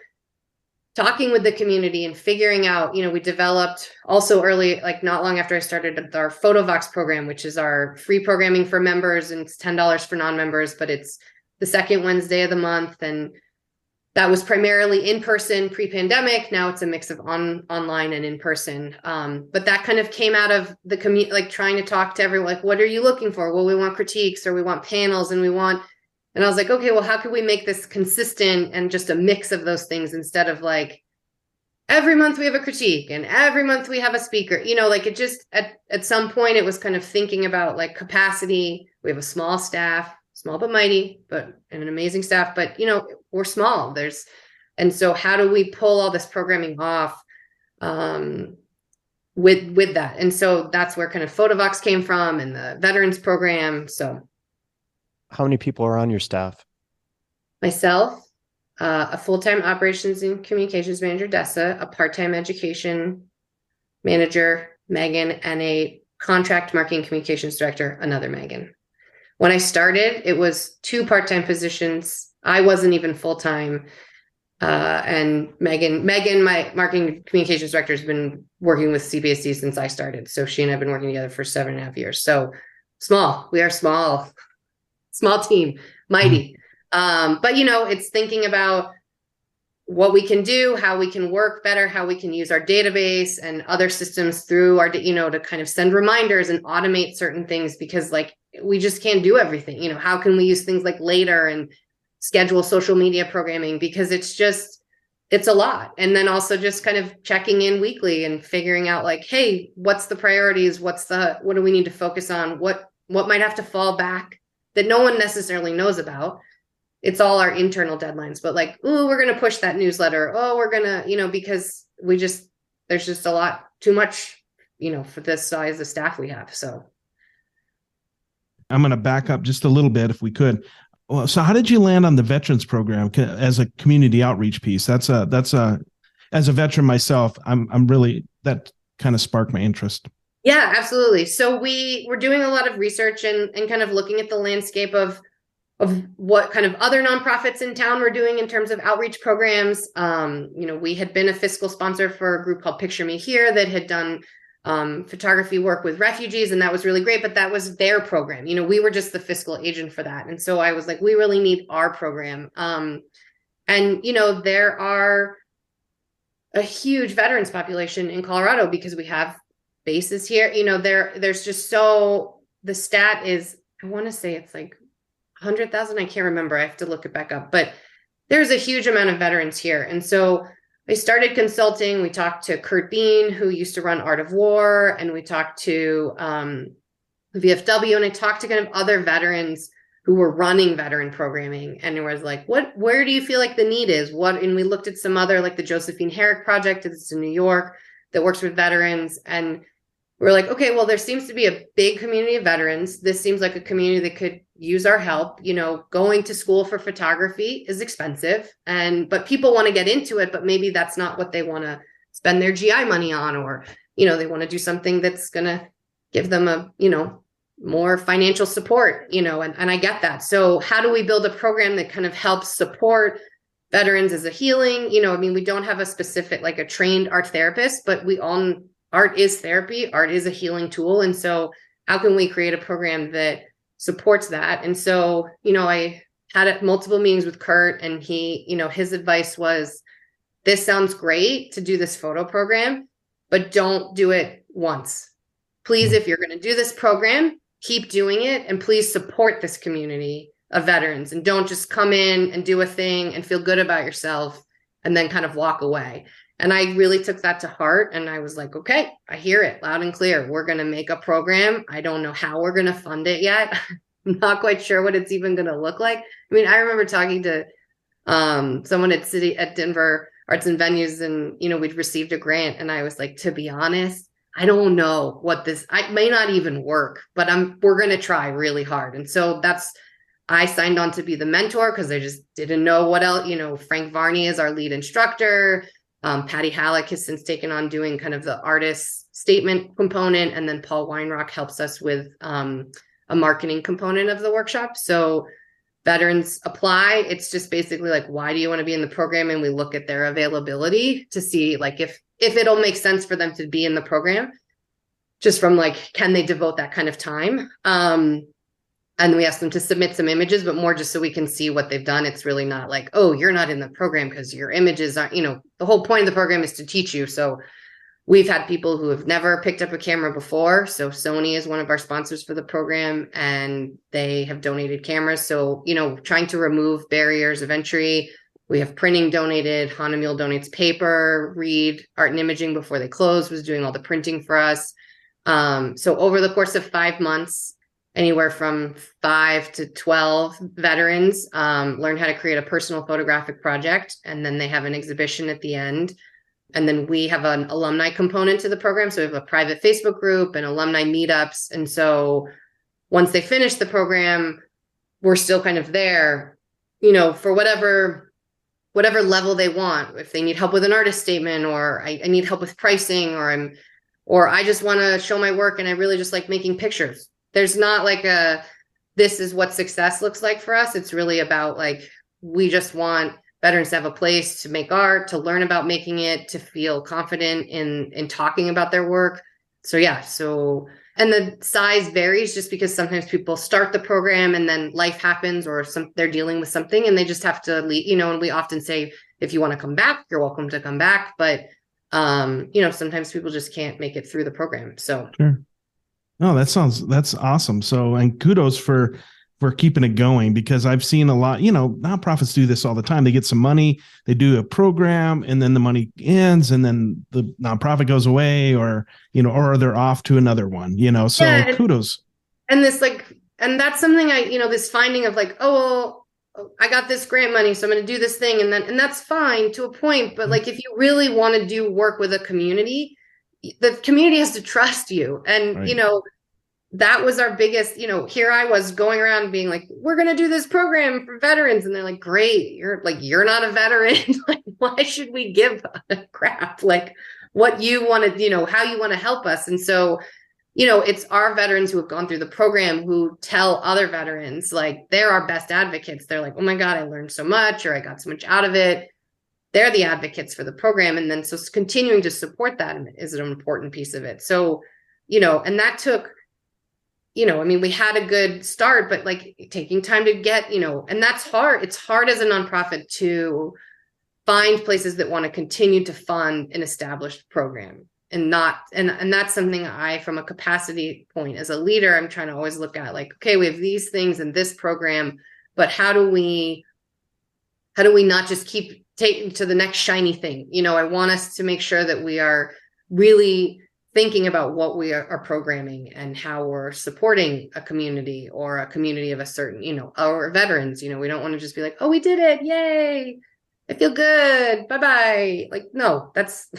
talking with the community and figuring out, we developed also early, like not long after I started, our Photographic program, which is our free programming for members, and it's $10 for non-members, but it's the second Wednesday of the month. And that was primarily in person pre-pandemic. Now it's a mix of online and in person. But that kind of came out of the community, like trying to talk to everyone, like, what are you looking for? Well, we want critiques, or we want panels, and I was like, okay, well, how can we make this consistent and just a mix of those things instead of like every month we have a critique and every month we have a speaker, like it just at some point it was kind of thinking about like capacity. We have a small staff, small but mighty, but an amazing staff, but we're small. And so how do we pull all this programming off with that? And so that's where kind of Photographic came from, and the veterans program. So. How many people are on your staff? Myself, a full-time operations and communications manager, Dessa, a part-time education manager, Megan, and a contract marketing communications director, another Megan. When I started, it was 2 part-time positions. I wasn't even full-time. And Megan, my marketing communications director, has been working with CPAC since I started. So she and I have been working together for 7.5 years. So small, we are small team, mighty. But it's thinking about what we can do, how we can work better, how we can use our database and other systems through our, to kind of send reminders and automate certain things, because like we just can't do everything. How can we use things like Later and schedule social media programming, because it's a lot. And then also just kind of checking in weekly and figuring out like, hey, what's the priorities? What do we need to focus on? What might have to fall back that no one necessarily knows about? It's all our internal deadlines, but like, oh, we're going to push that newsletter. Oh, we're going to, because there's just a lot too much, for this size of staff we have. So I'm going to back up just a little bit if we could. Well, so how did you land on the veterans program as a community outreach piece? That's a, as a veteran myself, I'm really, that kind of sparked my interest. Yeah, absolutely. So we were doing a lot of research and kind of looking at the landscape of what kind of other nonprofits in town were doing in terms of outreach programs. We had been a fiscal sponsor for a group called Picture Me Here that had done photography work with refugees, and that was really great, but that was their program. We were just the fiscal agent for that. And so I was like, we really need our program. There are a huge veterans population in Colorado because we have bases here. There's just the stat is, I want to say it's like 100,000. I can't remember. I have to look it back up, but there's a huge amount of veterans here. And so I started consulting. We talked to Kurt Bean, who used to run Art of War, and we talked to VFW, and I talked to kind of other veterans who were running veteran programming. And it was like, where do you feel like the need is? And we looked at some other, like the Josephine Herrick Project, that's in New York, that works with veterans. And we're like, okay, well, there seems to be a big community of veterans. This seems like a community that could use our help. Going to school for photography is expensive, but people want to get into it, but maybe that's not what they want to spend their GI money on, or, they want to do something that's going to give them more financial support, and I get that. So how do we build a program that kind of helps support veterans as a healing? We don't have a specific, like a trained art therapist, but art is therapy, art is a healing tool. And so how can we create a program that supports that? And so, I had multiple meetings with Kurt, and his advice was, this sounds great to do this photo program, but don't do it once. Please, if you're going to do this program, keep doing it, and please support this community of veterans, and don't just come in and do a thing and feel good about yourself and then kind of walk away. And I really took that to heart, and I was like, okay, I hear it loud and clear. We're going to make a program. I don't know how we're going to fund it yet. I'm not quite sure what it's even going to look like. I remember talking to someone at Denver Arts and Venues, and we'd received a grant, and I was like, to be honest, I don't know I may not even work, but we're going to try really hard. And so I signed on to be the mentor because I just didn't know what else. Frank Varney is our lead instructor. Patty Halleck has since taken on doing kind of the artist statement component. And then Paul Weinrock helps us with a marketing component of the workshop. So veterans apply. It's just basically like, why do you want to be in the program? And we look at their availability to see like if it'll make sense for them to be in the program, just from like, can they devote that kind of time? And we ask them to submit some images, but more just so we can see what they've done. It's really not like, oh, you're not in the program because your images aren't, the whole point of the program is to teach you. So we've had people who have never picked up a camera before. So Sony is one of our sponsors for the program, and they have donated cameras. So, trying to remove barriers of entry. We have printing donated. Hanemule donates paper. Reed Art and Imaging, before they closed, was doing all the printing for us. So over the course of 5 months, anywhere from 5 to 12 veterans learn how to create a personal photographic project. And then they have an exhibition at the end. And then we have an alumni component to the program. So we have a private Facebook group and alumni meetups. And so once they finish the program, we're still kind of there, for whatever level they want. If they need help with an artist statement, or I need help with pricing, or I just want to show my work and I really just like making pictures. There's not like this is what success looks like for us. It's really about like, we just want veterans to have a place to make art, to learn about making it, to feel confident in talking about their work. So yeah. And the size varies just because sometimes people start the program and then life happens, or they're dealing with something and they just have to leave, and we often say, if you want to come back, you're welcome to come back. But, sometimes people just can't make it through the program. So. Sure. No, that's awesome. So, and kudos for keeping it going, because I've seen a lot, nonprofits do this all the time. They get some money, they do a program, and then the money ends, and then the nonprofit goes away, or they're off to another one, so yeah, kudos. And and that's something this finding of like, oh, well, I got this grant money, so I'm going to do this thing. And that's fine to a point. But like, if you really want to do work with a community, the community has to trust you. And, right. That was our biggest, here I was going around being like, we're going to do this program for veterans. And they're like, great. You're not a veteran. Like, why should we give a crap? Like, what you want to, how you want to help us. And so, it's our veterans who have gone through the program who tell other veterans, like, they're our best advocates. They're like, oh my God, I learned so much, or I got so much out of it. They're the advocates for the program. And then so continuing to support that is an important piece of it. So, and that took, we had a good start, but like taking time to get, and that's hard. It's hard as a nonprofit to find places that want to continue to fund an established program and that's something from a capacity point as a leader, I'm trying to always look at, like, okay, we have these things in this program, but how do we not just keep taking to the next shiny thing? I want us to make sure that we are really thinking about what we are programming and how we're supporting a community or a community of a certain, our veterans. We don't want to just be like, oh, we did it. Yay. I feel good. Bye-bye. Like, no, that's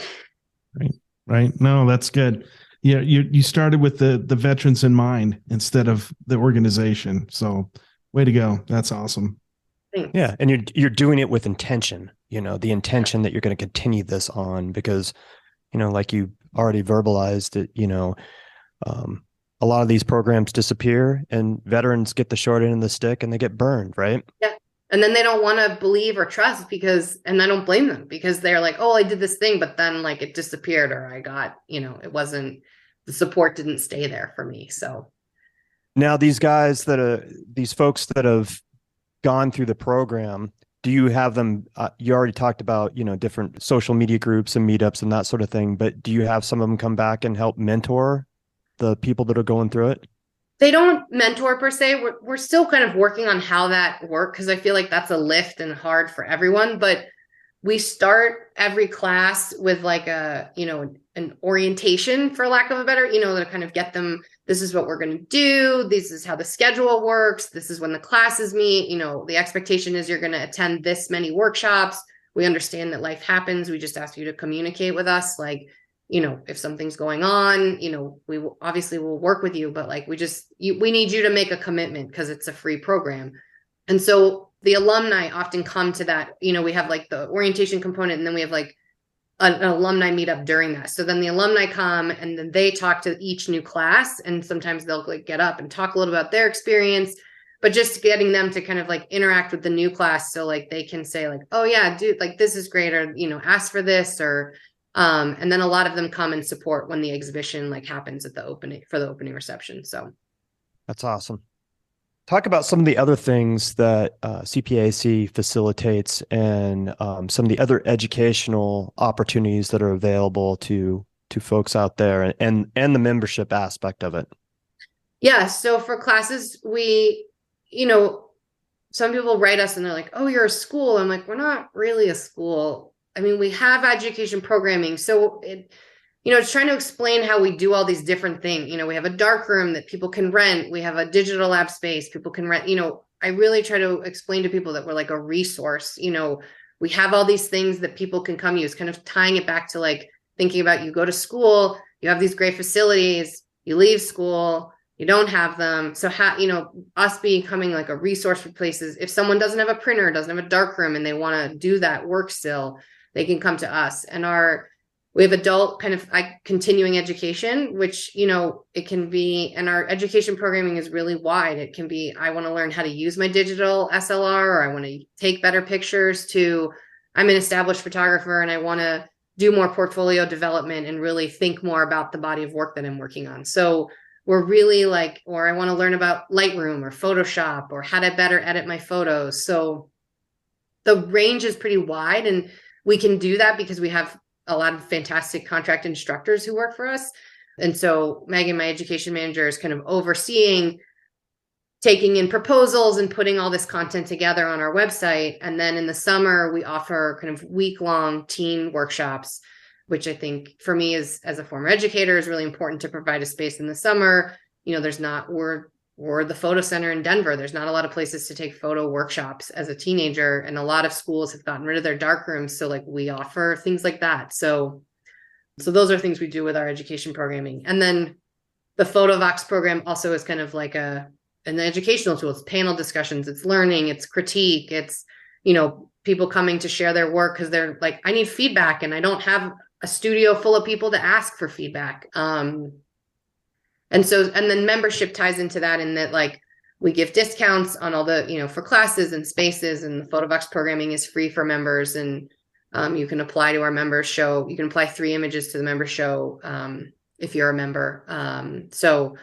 right. No, that's good. Yeah. You started with the veterans in mind instead of the organization. So way to go. That's awesome. Thanks. Yeah. And you're doing it with intention, the intention that you're going to continue this on, because, like you already verbalized it, a lot of these programs disappear and veterans get the short end of the stick and they get burned, right? Yeah. And then they don't want to believe or trust and I don't blame them, because they're like, oh, I did this thing, but then like it disappeared, or I got, it wasn't, the support didn't stay there for me. So now these folks that have gone through the program, do you have them, you already talked about, different social media groups and meetups and that sort of thing, but do you have some of them come back and help mentor the people that are going through it? They don't mentor per se. We're still kind of working on how that works, because I feel like that's a lift and hard for everyone. But we start every class with like an orientation, for lack of a better, to kind of get them, this is what we're going to do. This is how the schedule works. This is when the classes meet. The expectation is you're going to attend this many workshops. We understand that life happens. We just ask you to communicate with us. Like, if something's going on, we obviously will work with you, but like, we need you to make a commitment because it's a free program. And so the alumni often come to that, we have like the orientation component, and then we have like an alumni meetup during that. So then the alumni come and then they talk to each new class, and sometimes they'll like get up and talk a little about their experience, but just getting them to kind of like interact with the new class. So like they can say like, oh yeah, dude, like this is great. Or, ask for this, or, and then a lot of them come and support when the exhibition like happens at the opening reception. So that's awesome. Talk about some of the other things that CPAC facilitates, and some of the other educational opportunities that are available to folks out there, and the membership aspect of it. Yeah. So for classes, we, some people write us and they're like, oh, you're a school. I'm like, we're not really a school. I mean, we have education programming. So it's trying to explain how we do all these different things. We have a dark room that people can rent. We have a digital lab space people can rent. I really try to explain to people that we're like a resource. We have all these things that people can come use, kind of tying it back to like thinking about, you go to school, you have these great facilities, you leave school, you don't have them. So us becoming like a resource for places. If someone doesn't have a printer, doesn't have a dark room, and they want to do that work still, they can come to us. And we have adult kind of continuing education, which, it can be, and our education programming is really wide. It can be, I want to learn how to use my digital SLR, or I want to take better pictures, to I'm an established photographer and I want to do more portfolio development and really think more about the body of work that I'm working on. So we're really like, or I want to learn about Lightroom or Photoshop, or how to better edit my photos. So the range is pretty wide, and we can do that because we have a lot of fantastic contract instructors who work for us. And so Megan, my education manager, is kind of overseeing taking in proposals and putting all this content together on our website. And then in the summer, we offer kind of week-long teen workshops, which I think for me as a former educator is really important to provide a space in the summer. We're the photo center in Denver. There's not a lot of places to take photo workshops as a teenager, and a lot of schools have gotten rid of their dark rooms. So like we offer things like that. So those are things we do with our education programming. And then the PhotoVox program also is kind of like an educational tool. It's panel discussions, it's learning, it's critique, it's, people coming to share their work because they're like, I need feedback and I don't have a studio full of people to ask for feedback. And then membership ties into that, in that like we give discounts on all the, for classes and spaces, and the Photobox programming is free for members. And you can apply to our members show. You can apply 3 images to the member show if you're a member. So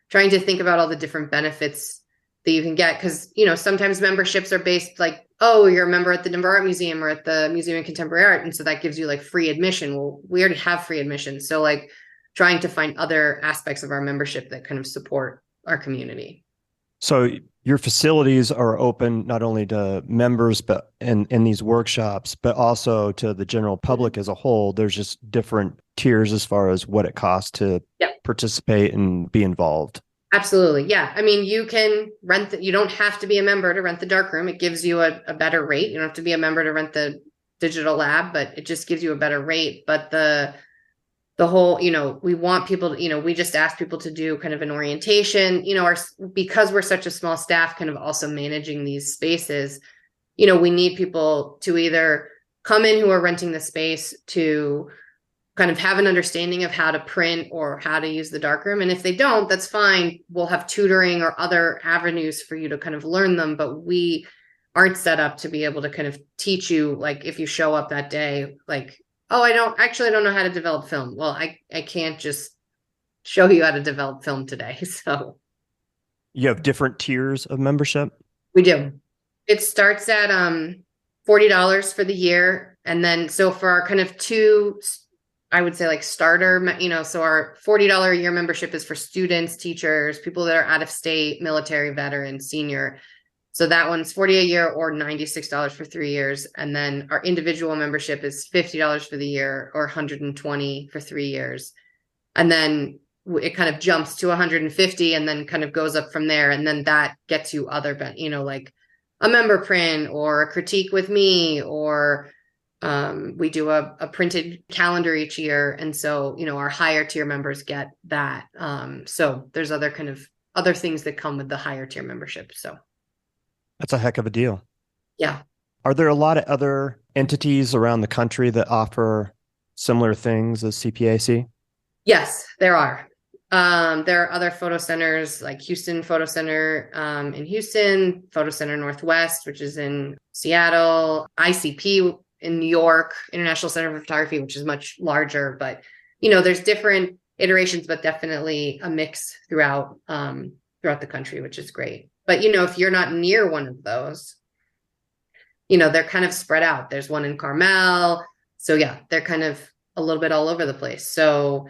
trying to think about all the different benefits that you can get, because, sometimes memberships are based like, oh, you're a member at the Denver Art Museum or at the Museum of Contemporary Art, and so that gives you like free admission. Well, we already have free admission. So like trying to find other aspects of our membership that kind of support our community. So your facilities are open not only to members, but in these workshops, but also to the general public as a whole. There's just different tiers as far as what it costs to participate and be involved. Absolutely. Yeah. I mean, you can rent you don't have to be a member to rent the darkroom. It gives you a better rate. You don't have to be a member to rent the digital lab, but it just gives you a better rate. But the whole, we want people to, we just ask people to do kind of an orientation, because we're such a small staff kind of also managing these spaces, we need people to either come in who are renting the space to kind of have an understanding of how to print or how to use the darkroom. And if they don't, that's fine. We'll have tutoring or other avenues for you to kind of learn them, but we aren't set up to be able to kind of teach you, like if you show up that day, like, oh, I don't know how to develop film. Well, I can't just show you how to develop film today. So you have different tiers of membership? We do. It starts at $40 for the year. And then so for our kind of 2, I would say like starter, so our $40 a year membership is for students, teachers, people that are out of state, military, veteran, senior. So that one's $40 a year or $96 for 3 years. And then our individual membership is $50 for the year or $120 for 3 years. And then it kind of jumps to $150 and then kind of goes up from there. And then that gets you other, like a member print or a critique with me, or we do a printed calendar each year. And so, our higher tier members get that. So there's other things that come with the higher tier membership. So that's a heck of a deal. Yeah. Are there a lot of other entities around the country that offer similar things as CPAC? Yes, there are. There are other photo centers like Houston Photo Center in Houston, Photo Center Northwest, which is in Seattle, ICP in New York, International Center for Photography, which is much larger. But, there's different iterations, but definitely a mix throughout the country, which is great. But, if you're not near one of those, they're kind of spread out. There's one in Carmel. So yeah, they're kind of a little bit all over the place. So,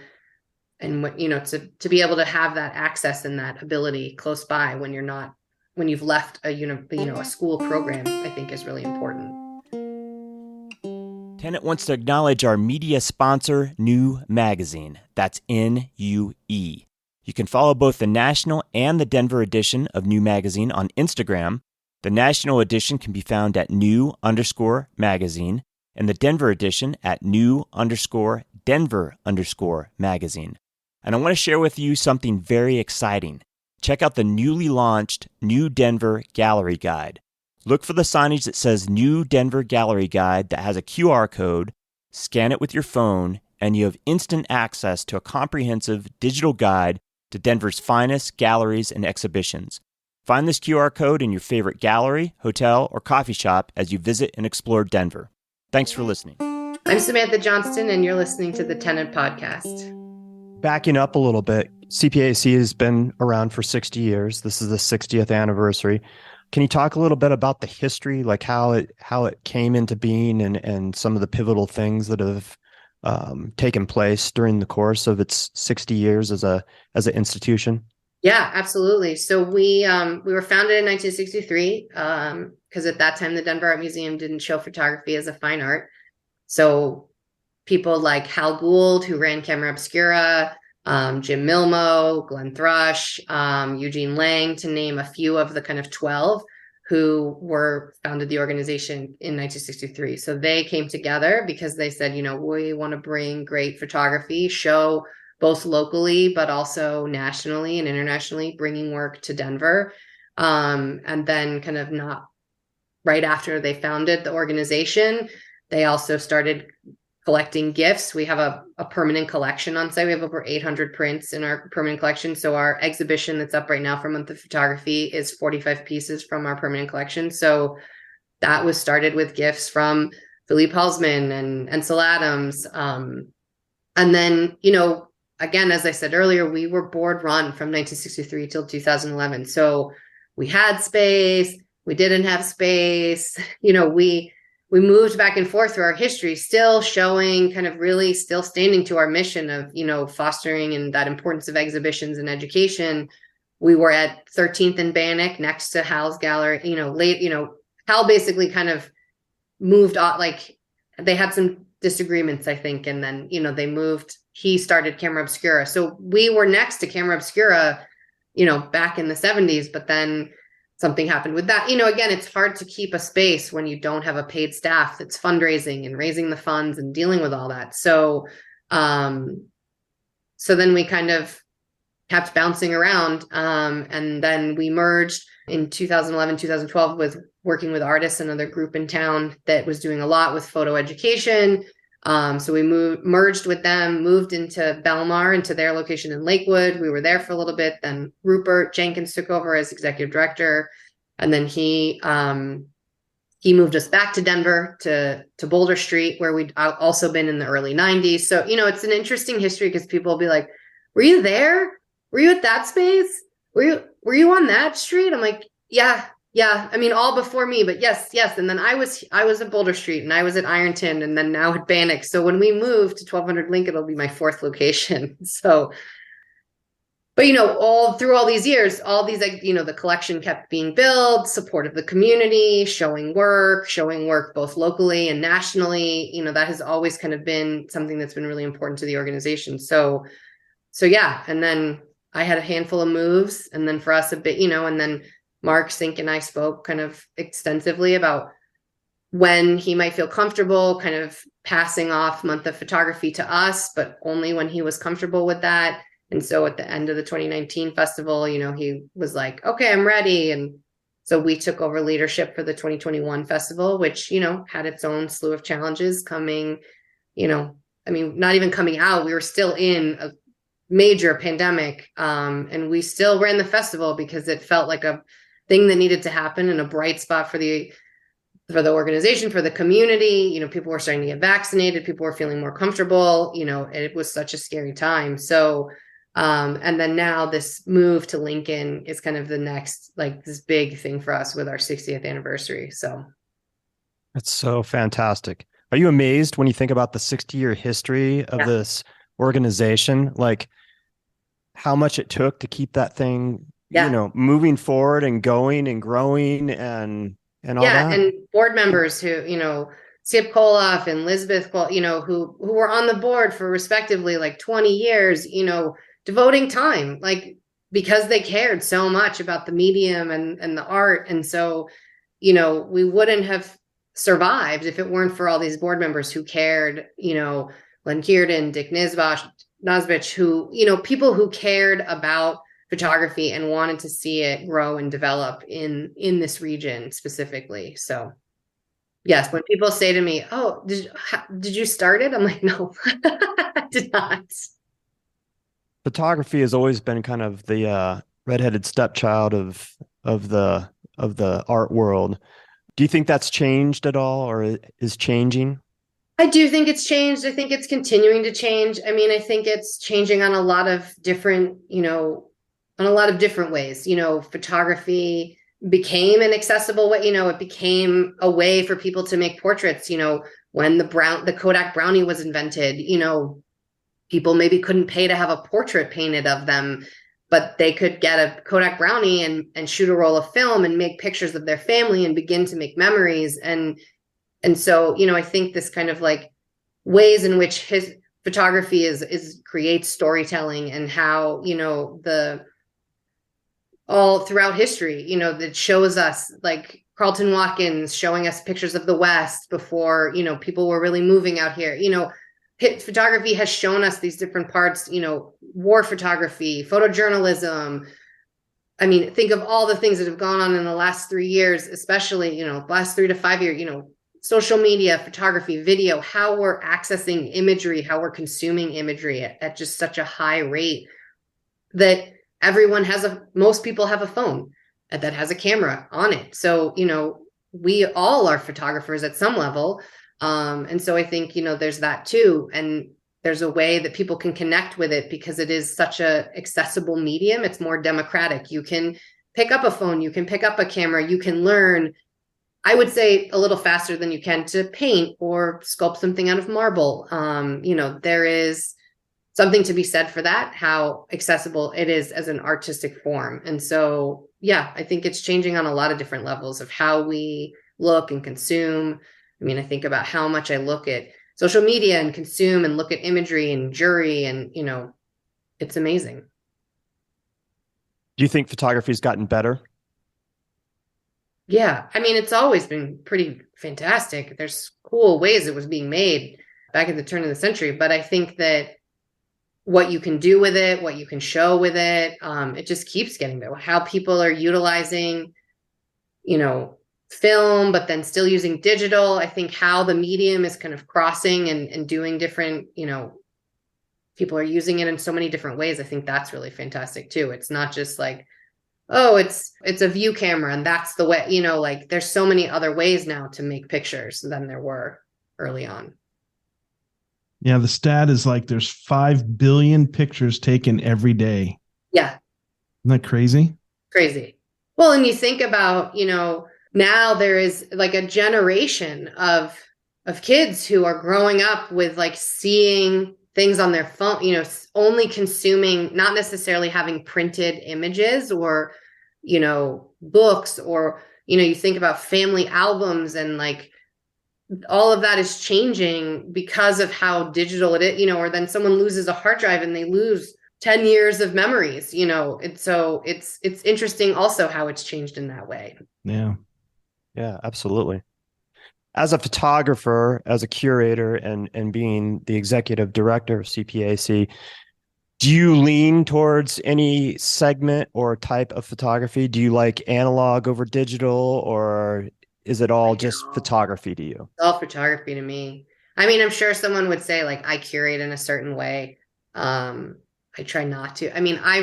and what, to be able to have that access and that ability close by when you've left a school program, I think is really important. Tenet wants to acknowledge our media sponsor, New Magazine. That's NUE. You can follow both the national and the Denver edition of New Magazine on Instagram. The national edition can be found at new_magazine and the Denver edition at new_Denver_magazine. And I want to share with you something very exciting. Check out the newly launched New Denver Gallery Guide. Look for the signage that says New Denver Gallery Guide that has a QR code. Scan it with your phone, and you have instant access to a comprehensive digital guide to Denver's finest galleries and exhibitions. Find this QR code in your favorite gallery, hotel, or coffee shop as you visit and explore Denver. Thanks for listening. I'm Samantha Johnston, and you're listening to the Tenet Podcast. Backing up a little bit, CPAC has been around for 60 years. This is the 60th anniversary. Can you talk a little bit about the history, like how it came into being and some of the pivotal things that have taken place during the course of its 60 years as an institution? Yeah, absolutely. So we were founded in 1963 because at that time the Denver Art Museum didn't show photography as a fine art. So people like Hal Gould, who ran Camera Obscura, Jim Milmo, Glenn Thrush, Eugene Lang, to name a few of the kind of 12 who founded the organization in 1963. So they came together because they said, we want to bring great photography, show both locally, but also nationally and internationally, bringing work to Denver. And then kind of not right after they founded the organization, they also started collecting gifts. We have a permanent collection on site. We have over 800 prints in our permanent collection. So our exhibition that's up right now for Month of Photography is 45 pieces from our permanent collection. So that was started with gifts from Philippe Halsman and Ansel Adams. And then, again, as I said earlier, we were board run from 1963 till 2011. So we had space, we didn't have space, we moved back and forth through our history, still showing kind of really still standing to our mission of, fostering and that importance of exhibitions and education. We were at 13th and Bannock next to Hal's gallery, Hal basically kind of moved on, like they had some disagreements, I think. And then, they moved, he started Camera Obscura. So we were next to Camera Obscura, back in the 70s, but then something happened with that. Again, it's hard to keep a space when you don't have a paid staff that's fundraising and raising the funds and dealing with all that. So, so then we kind of kept bouncing around. And then we merged in 2011, 2012 with working with artists, another group in town that was doing a lot with photo education. So we merged with them, moved into Belmar, into their location in Lakewood. We were there for a little bit. Then Rupert Jenkins took over as executive director. And then he moved us back to Denver, to Boulder Street, where we'd also been in the early 90s. So, it's an interesting history because people will be like, were you there? Were you at that space? Were you on that street? I'm like, yeah. I mean, all before me, but yes. And then I was at Boulder Street, and I was at Ironton, and then now at Bannock. So when we move to 1200 Lincoln, it'll be my fourth location. So, but all through all these years, all these, the collection kept being built, support of the community, showing work both locally and nationally. That has always kind of been something that's been really important to the organization. So yeah. And then I had a handful of moves, and then for us a bit, and then Mark Sink and I spoke kind of extensively about when he might feel comfortable kind of passing off Month of Photography to us, but only when he was comfortable with that. And so at the end of the 2019 festival, he was like, okay, I'm ready. And so we took over leadership for the 2021 festival, which, had its own slew of challenges coming, not even coming out. We were still in a major pandemic. And we still ran the festival because it felt like a thing that needed to happen, and a bright spot for the organization, for the community. People were starting to get vaccinated. People were feeling more comfortable. It was such a scary time. So, and then now this move to Lincoln is kind of the next, like, this big thing for us with our 60th anniversary. So that's so fantastic. Are you amazed when you think about the 60-year history of this organization? Like, how much it took to keep that thing, moving forward and going and growing and all that. And board members who, Sip Koloff and Lisbeth, who were on the board for respectively like 20 years, devoting time, like, because they cared so much about the medium and the art. And so, we wouldn't have survived if it weren't for all these board members who cared, Len Kierden, Dick Nosbich, who, people who cared about photography and wanted to see it grow and develop in this region specifically. So yes, when people say to me, oh, did you start it? I'm like, no, I did not. Photography has always been kind of the redheaded stepchild of the art world. Do you think that's changed at all, or is changing? I do think it's changed. I think it's continuing to change. I mean, I think it's changing on a lot of different, ways. Photography became an accessible way. It became a way for people to make portraits. When the Kodak Brownie was invented, people maybe couldn't pay to have a portrait painted of them, but they could get a Kodak Brownie and shoot a roll of film and make pictures of their family and begin to make memories. And so, I think this kind of like ways in which his photography creates storytelling, and how, all throughout history, that shows us, like Carlton Watkins showing us pictures of the West before, people were really moving out here. Photography has shown us these different parts, war photography, photojournalism. I mean, think of all the things that have gone on in the last 3 years, especially, last 3 to 5 years, social media, photography, video, how we're accessing imagery, how we're consuming imagery at just such a high rate that most people have a phone that has a camera on it. So, we all are photographers at some level. And so I think, there's that too. And there's a way that people can connect with it because it is such a accessible medium. It's more democratic. You can pick up a phone, you can pick up a camera, you can learn, I would say, a little faster than you can to paint or sculpt something out of marble. There is something to be said for that, how accessible it is as an artistic form. And so, yeah, I think it's changing on a lot of different levels of how we look and consume. I mean, I think about how much I look at social media and consume and look at imagery and jury, and, it's amazing. Do you think photography's gotten better? Yeah. I mean, it's always been pretty fantastic. There's cool ways it was being made back at the turn of the century. But I think that what you can do with it, what you can show with it, it just keeps getting better. How people are utilizing, film, but then still using digital. I think how the medium is kind of crossing and doing different, people are using it in so many different ways. I think that's really fantastic too. It's not just like, oh, it's a view camera and that's the way, like there's so many other ways now to make pictures than there were early on. Yeah, the stat is like there's 5 billion pictures taken every day. Yeah. Isn't that crazy? Crazy. Well, and you think about, now there is like a generation of kids who are growing up with like seeing things on their phone, only consuming, not necessarily having printed images or, books or, you think about family albums and like all of that is changing because of how digital it is, or then someone loses a hard drive and they lose 10 years of memories, so it's interesting also how it's changed in that way. Yeah. Yeah, absolutely. As a photographer, as a curator, and being the executive director of CPAC, do you lean towards any segment or type of photography? Do you like analog over digital, or is it all just photography to you? It's all photography to me. I mean, I'm sure someone would say like I curate in a certain way. I try not to. I mean, I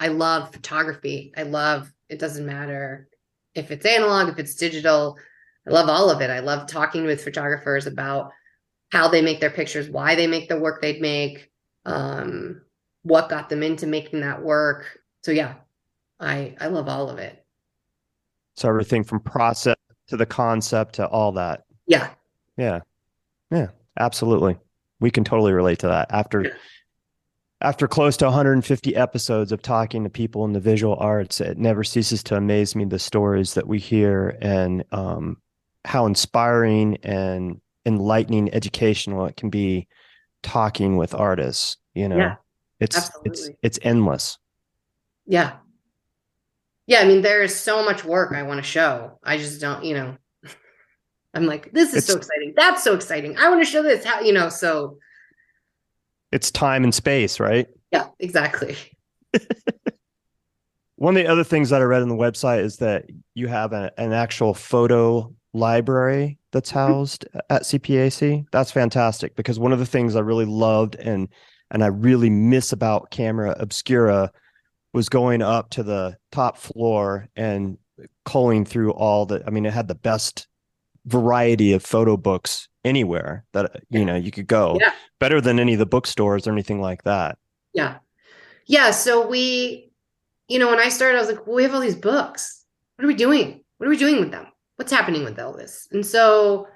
love photography. It doesn't matter if it's analog, if it's digital. I love all of it. I love talking with photographers about how they make their pictures, why they make the work they'd make, what got them into making that work. So yeah, I love all of it. So everything from process to the concept to all that. Yeah. Yeah. Yeah, absolutely. We can totally relate to that. After close to 150 episodes of talking to people in the visual arts, it never ceases to amaze me the stories that we hear and how inspiring and enlightening, educational it can be talking with artists. Yeah, it's endless. Yeah. Yeah. I mean, there is so much work I want to show. I just don't, I'm like, this is so exciting. That's so exciting. I want to show this, how, so. It's time and space, right? Yeah, exactly. One of the other things that I read on the website is that you have an actual photo library that's housed at CPAC. That's fantastic, because one of the things I really loved and I really miss about Camera Obscura was going up to the top floor and culling through it had the best variety of photo books anywhere that you could go. Yeah. Better than any of the bookstores or anything like that. Yeah. So we, when I started, I was like, well, we have all these books. What are we doing? What are we doing with them? What's happening with all this? And so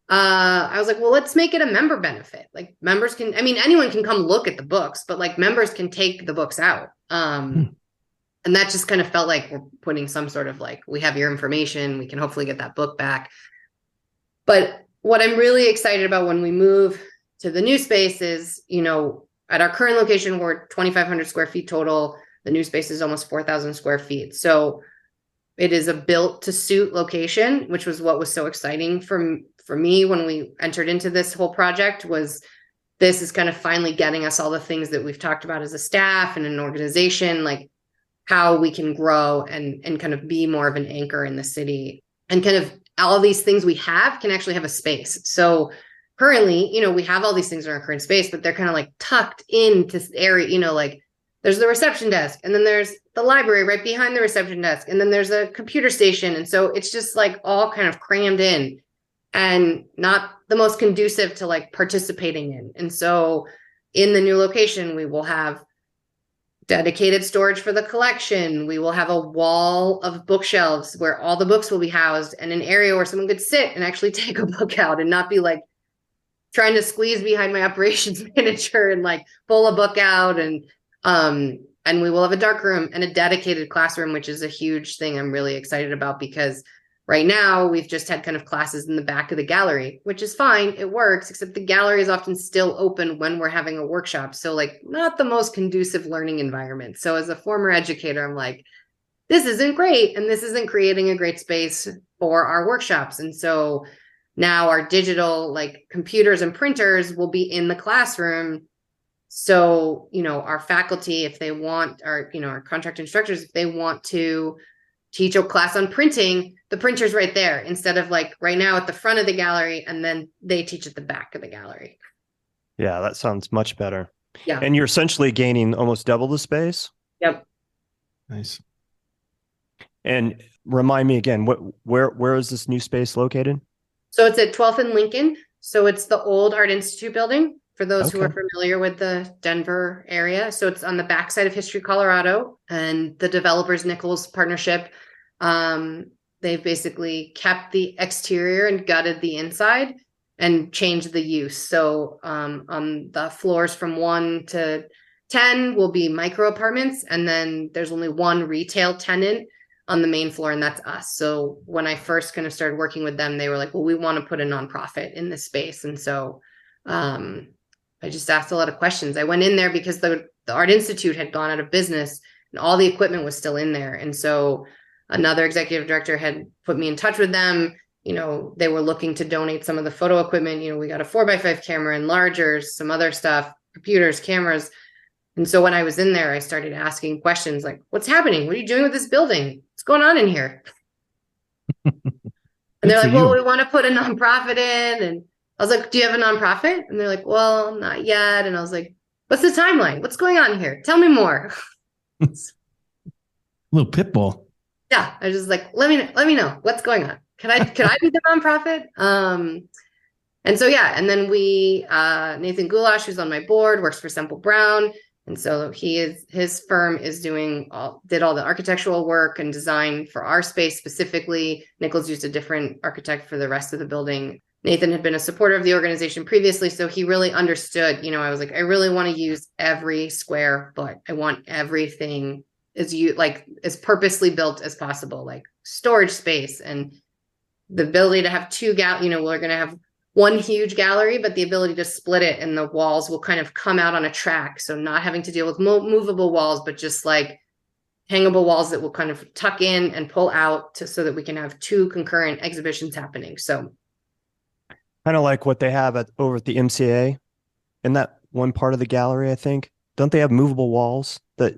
I was like, well, let's make it a member benefit. Like members anyone can come look at the books, but like members can take the books out. And that just kind of felt like we're putting some sort of like, we have your information, we can hopefully get that book back. But what I'm really excited about when we move to the new space is, at our current location, we're 2,500 square feet total. The new space is almost 4,000 square feet. So it is a built to suit location, which was what was so exciting for me when we entered into this whole project. Was this is kind of finally getting us all the things that we've talked about as a staff and an organization, like how we can grow and kind of be more of an anchor in the city and kind of all these things we have can actually have a space. So currently, we have all these things in our current space, but they're kind of like tucked into the area, like there's the reception desk, and then there's the library right behind the reception desk, and then there's a computer station. And so it's just like all kind of crammed in and not the most conducive to like participating in. And so in the new location, we will have dedicated storage for the collection. We will have a wall of bookshelves where all the books will be housed, and an area where someone could sit and actually take a book out and not be like trying to squeeze behind my operations manager and like pull a book out. And we will have a dark room and a dedicated classroom, which is a huge thing I'm really excited about, because right now we've just had kind of classes in the back of the gallery, which is fine. It works, except the gallery is often still open when we're having a workshop. So like not the most conducive learning environment. So as a former educator, I'm like, this isn't great. And this isn't creating a great space for our workshops. And so now our digital like computers and printers will be in the classroom. So, our faculty, if they want, our contract instructors, if they want to teach a class on printing, the printer's right there instead of like right now at the front of the gallery, and then they teach at the back of the gallery. Yeah, that sounds much better. Yeah. And you're essentially gaining almost double the space. Yep. Nice. And remind me again, where is this new space located? So it's at 12th and Lincoln. So it's the old Art Institute building, for those who are Okay. familiar with the Denver area. So it's on the backside of History Colorado, and the developers Nichols partnership. They've basically kept the exterior and gutted the inside and changed the use. So on the floors from 1 to 10 will be micro apartments. And then there's only one retail tenant on the main floor, and that's us. So when I first kind of started working with them, they were like, well, we want to put a nonprofit in this space. And so I just asked a lot of questions. I went in there because the Art Institute had gone out of business and all the equipment was still in there. And so another executive director had put me in touch with them. They were looking to donate some of the photo equipment. We got a 4x5 camera, enlargers, some other stuff, computers, cameras. And so when I was in there, I started asking questions like, what's happening? What are you doing with this building? What's going on in here? And they're like, well, we want to put a nonprofit in. And I was like, do you have a nonprofit? And they're like, well, not yet. And I was like, what's the timeline? What's going on here? Tell me more. Little pit bull. Yeah. I was just like, let me know what's going on. Can I be the nonprofit? And so, yeah. And then Nathan Goulash, who's on my board, works for Semple Brown. And so his firm did all the architectural work and design for our space specifically. Nichols used a different architect for the rest of the building. Nathan had been a supporter of the organization previously, so he really understood. I was like, I really want to use every square foot. I want everything as purposely built as possible, like storage space and the ability to have two we're going to have one huge gallery, but the ability to split it, and the walls will kind of come out on a track. So not having to deal with movable walls, but just like hangable walls that will kind of tuck in and pull out so that we can have two concurrent exhibitions happening. So Kind of like what they have over at the MCA in that one part of the gallery, I think. Don't they have movable walls that?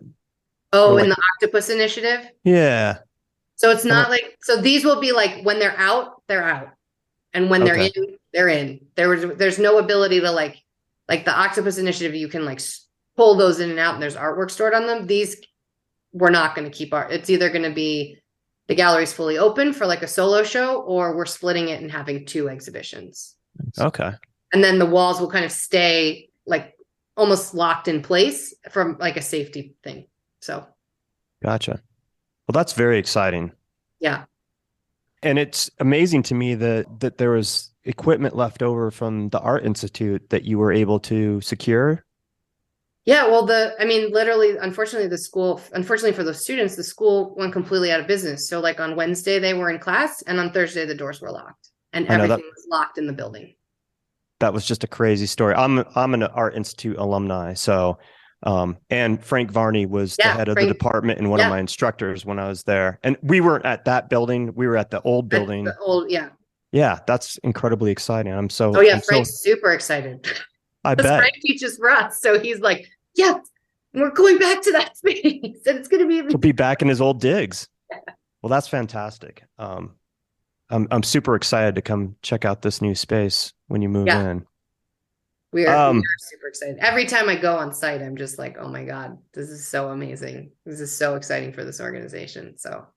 Oh, in the Octopus Initiative? Yeah. So it's not so these will be like when they're out, they're out. And when they're in, they're in. There's no ability to like the Octopus Initiative, you can like pull those in and out and there's artwork stored on them. These, we're not going to keep it's either going to be the gallery's fully open for like a solo show, or we're splitting it and having two exhibitions. Okay. And then the walls will kind of stay like almost locked in place from like a safety thing. So. Gotcha. Well, that's very exciting. Yeah. And it's amazing to me that there was equipment left over from the Art Institute that you were able to secure. Yeah, well, literally, unfortunately for those students, the school went completely out of business. So like on Wednesday, they were in class, and on Thursday, the doors were locked and everything was locked in the building. That was just a crazy story. I'm an Art Institute alumni. So, and Frank Varney was the head of the department and one of my instructors when I was there. And we weren't at that building. We were at the old building. Yeah, that's incredibly exciting. Frank's super excited. I bet. Frank teaches for us, so he's like, yeah, we're going back to that space, and it's going to be. He'll be back in his old digs. Well, that's fantastic. I'm super excited to come check out this new space when you move in. We are super excited. Every time I go on site, I'm just like, oh my God, this is so amazing. This is so exciting for this organization. So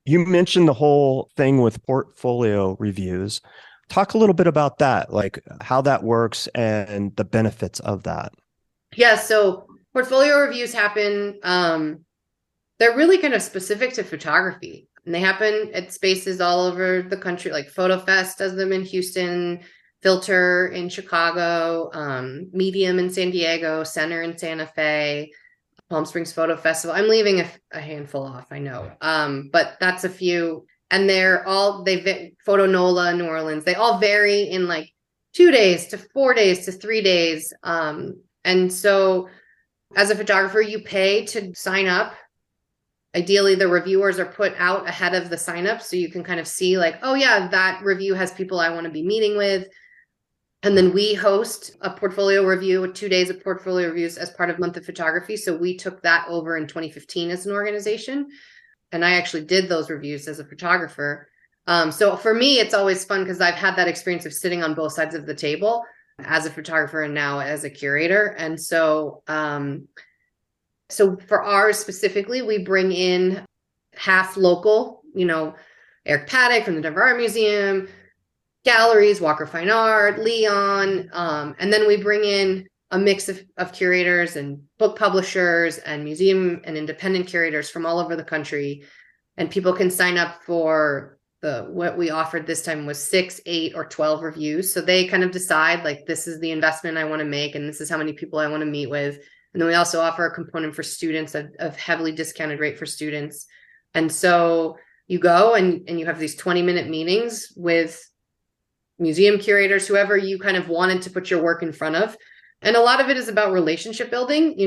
you mentioned the whole thing with portfolio reviews. Talk a little bit about that, like how that works and the benefits of that. Yeah, so portfolio reviews happen. They're really kind of specific to photography, and they happen at spaces all over the country. Like Photo Fest does them in Houston, Filter in Chicago, Medium in San Diego, Center in Santa Fe, Palm Springs Photo Festival. I'm leaving a handful off, I know, but that's a few. And Photo Nola, New Orleans, they all vary in like 2 days to 4 days to 3 days. And so as a photographer, you pay to sign up. Ideally, the reviewers are put out ahead of the sign up, so you can kind of see like, oh yeah, that review has people I want to be meeting with. And then we host a portfolio review, 2 days of portfolio reviews as part of Month of Photography. So we took that over in 2015 as an organization. And I actually did those reviews as a photographer. So for me, it's always fun because I've had that experience of sitting on both sides of the table as a photographer and now as a curator. And so, so for ours specifically, we bring in half local, Eric Paddock from the Denver Art Museum, galleries, Walker Fine Art, Leon. And then we bring in a mix of curators and book publishers and museum and independent curators from all over the country. And people can sign up for what we offered this time was 6, 8, or 12 reviews. So they kind of decide like, this is the investment I want to make, and this is how many people I want to meet with. And then we also offer a component for students of heavily discounted rate for students. And so you go and you have these 20-minute meetings with museum curators, whoever you kind of wanted to put your work in front of. And a lot of it is about relationship building.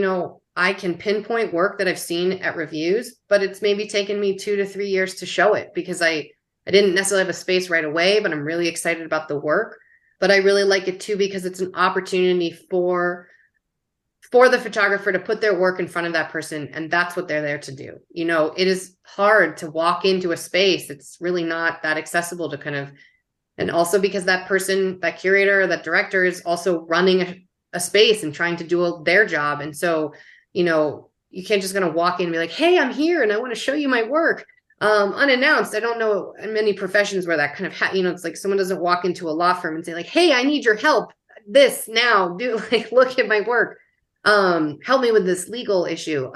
I can pinpoint work that I've seen at reviews, but it's maybe taken me 2 to 3 years to show it because I didn't necessarily have a space right away, but I'm really excited about the work. But I really like it too, because it's an opportunity for the photographer to put their work in front of that person. And that's what they're there to do. It is hard to walk into a space. It's really not that accessible to kind of, and also because that person, that curator, that director is also running a space and trying to do their job. And so, you can't just kind of walk in and be like, hey, I'm here and I want to show you my work. Unannounced. I don't know many professions where that kind of, it's like someone doesn't walk into a law firm and say like, hey, I need your help. This now, look at my work. Help me with this legal issue.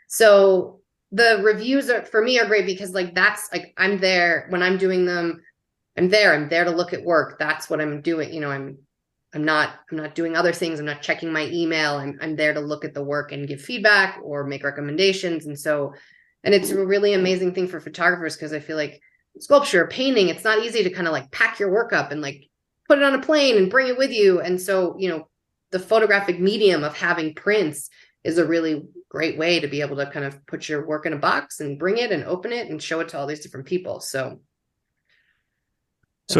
So the reviews for me are great because like, that's like, I'm there when I'm doing them. I'm there to look at work. That's what I'm doing. I'm not doing other things. I'm not checking my email. I'm there to look at the work and give feedback or make recommendations. And it's a really amazing thing for photographers because I feel like sculpture, painting, it's not easy to kind of like pack your work up and like put it on a plane and bring it with you. And so, the photographic medium of having prints is a really great way to be able to kind of put your work in a box and bring it and open it and show it to all these different people. So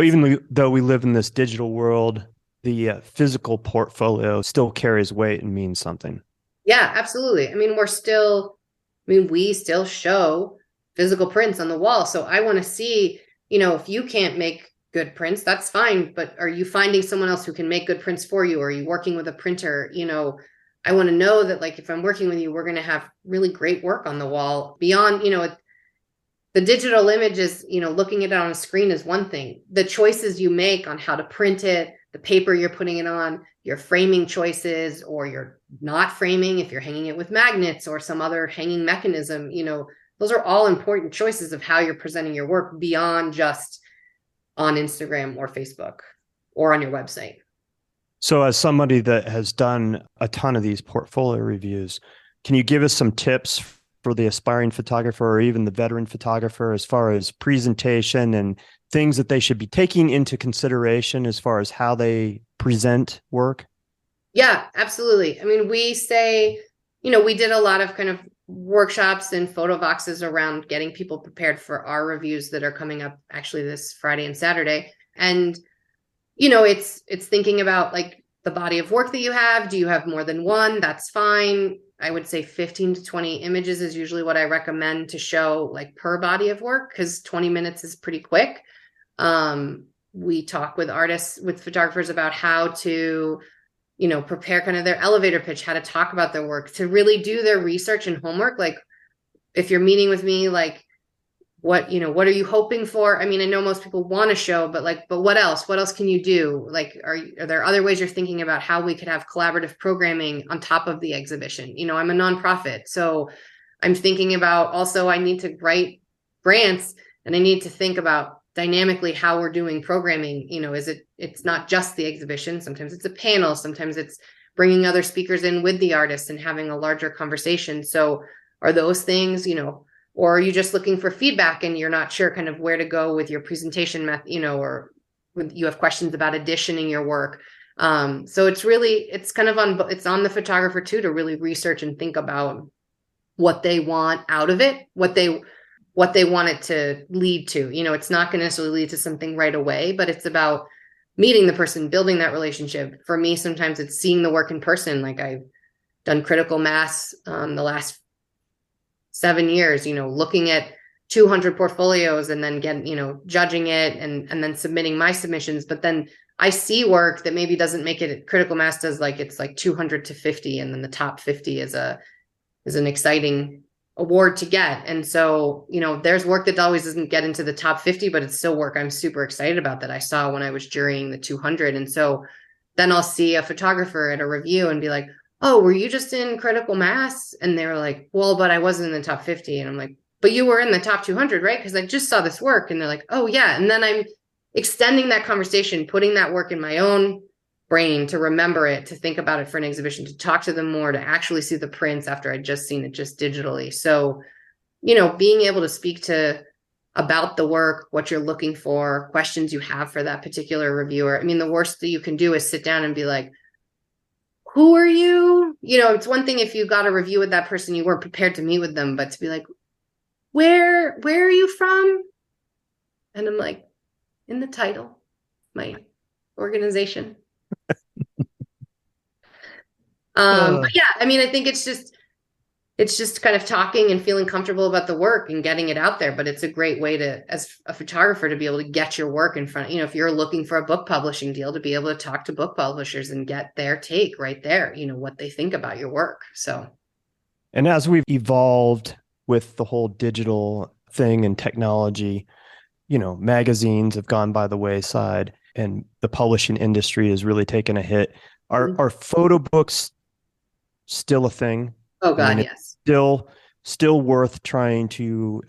even though we live in this digital world, the physical portfolio still carries weight and means something. Yeah, absolutely. We still show physical prints on the wall. So I want to see, if you can't make good prints, that's fine. But are you finding someone else who can make good prints for you? Or are you working with a printer? I want to know that like, if I'm working with you, we're going to have really great work on the wall beyond, the digital image is, looking at it on a screen is one thing. The choices you make on how to print it, the paper you're putting it on, your framing choices, or you're not framing if you're hanging it with magnets or some other hanging mechanism, those are all important choices of how you're presenting your work beyond just on Instagram or Facebook or on your website. So as somebody that has done a ton of these portfolio reviews, can you give us some tips for the aspiring photographer or even the veteran photographer as far as presentation and things that they should be taking into consideration as far as how they present work? Yeah, absolutely. We say, we did a lot of kind of workshops and photo boxes around getting people prepared for our reviews that are coming up actually this Friday and Saturday. And, it's thinking about like the body of work that you have. Do you have more than one? That's fine. I would say 15 to 20 images is usually what I recommend to show like per body of work, because 20 minutes is pretty quick. We talk with artists, with photographers about how to, prepare kind of their elevator pitch, how to talk about their work, to really do their research and homework. Like if you're meeting with me, like what are you hoping for? I mean, I know most people want to show, but what else? What else can you do? Like, are there other ways you're thinking about how we could have collaborative programming on top of the exhibition? I'm a nonprofit, so I'm thinking about also I need to write grants, and I need to think about dynamically how we're doing programming. It's not just the exhibition. Sometimes it's a panel. Sometimes it's bringing other speakers in with the artists and having a larger conversation. So are those things, or are you just looking for feedback and you're not sure kind of where to go with your presentation method, or you have questions about editioning your work. So it's kind of it's on the photographer too, to really research and think about what they want out of it, what they want it to lead to. It's not going to necessarily lead to something right away, but it's about meeting the person, building that relationship. For me, sometimes it's seeing the work in person. Like I've done critical mass the last 7 years, looking at 200 portfolios and then judging it and then submitting my submissions. But then I see work that maybe doesn't make it at critical mass, does it's like 200 to 50. And then the top 50 is an exciting award to get. And so, there's work that always doesn't get into the top 50, but it's still work I'm super excited about that I saw when I was jurying the 200. And so then I'll see a photographer at a review and be like, oh, were you just in critical mass? And they were like, well, but I wasn't in the top 50. And I'm like, but you were in the top 200, right? Because I just saw this work. And they're like, oh yeah. And then I'm extending that conversation, putting that work in my own brain to remember it, to think about it for an exhibition, to talk to them more, to actually see the prints after I'd just seen it just digitally. So, being able to speak about the work, what you're looking for, questions you have for that particular reviewer. I mean, the worst that you can do is sit down and be like, who are you? It's one thing if you got a review with that person, you weren't prepared to meet with them, but to be like, where are you from? And I'm like, in the title, my organization. But yeah, I mean, I think it's just kind of talking and feeling comfortable about the work and getting it out there. But it's a great way to, as a photographer, to be able to get your work in front. If you're looking for a book publishing deal, to be able to talk to book publishers and get their take right there, what they think about your work. So, and as we've evolved with the whole digital thing and technology, magazines have gone by the wayside and the publishing industry has really taken a hit. Are photo books still a thing? Oh God, yes. Still worth trying to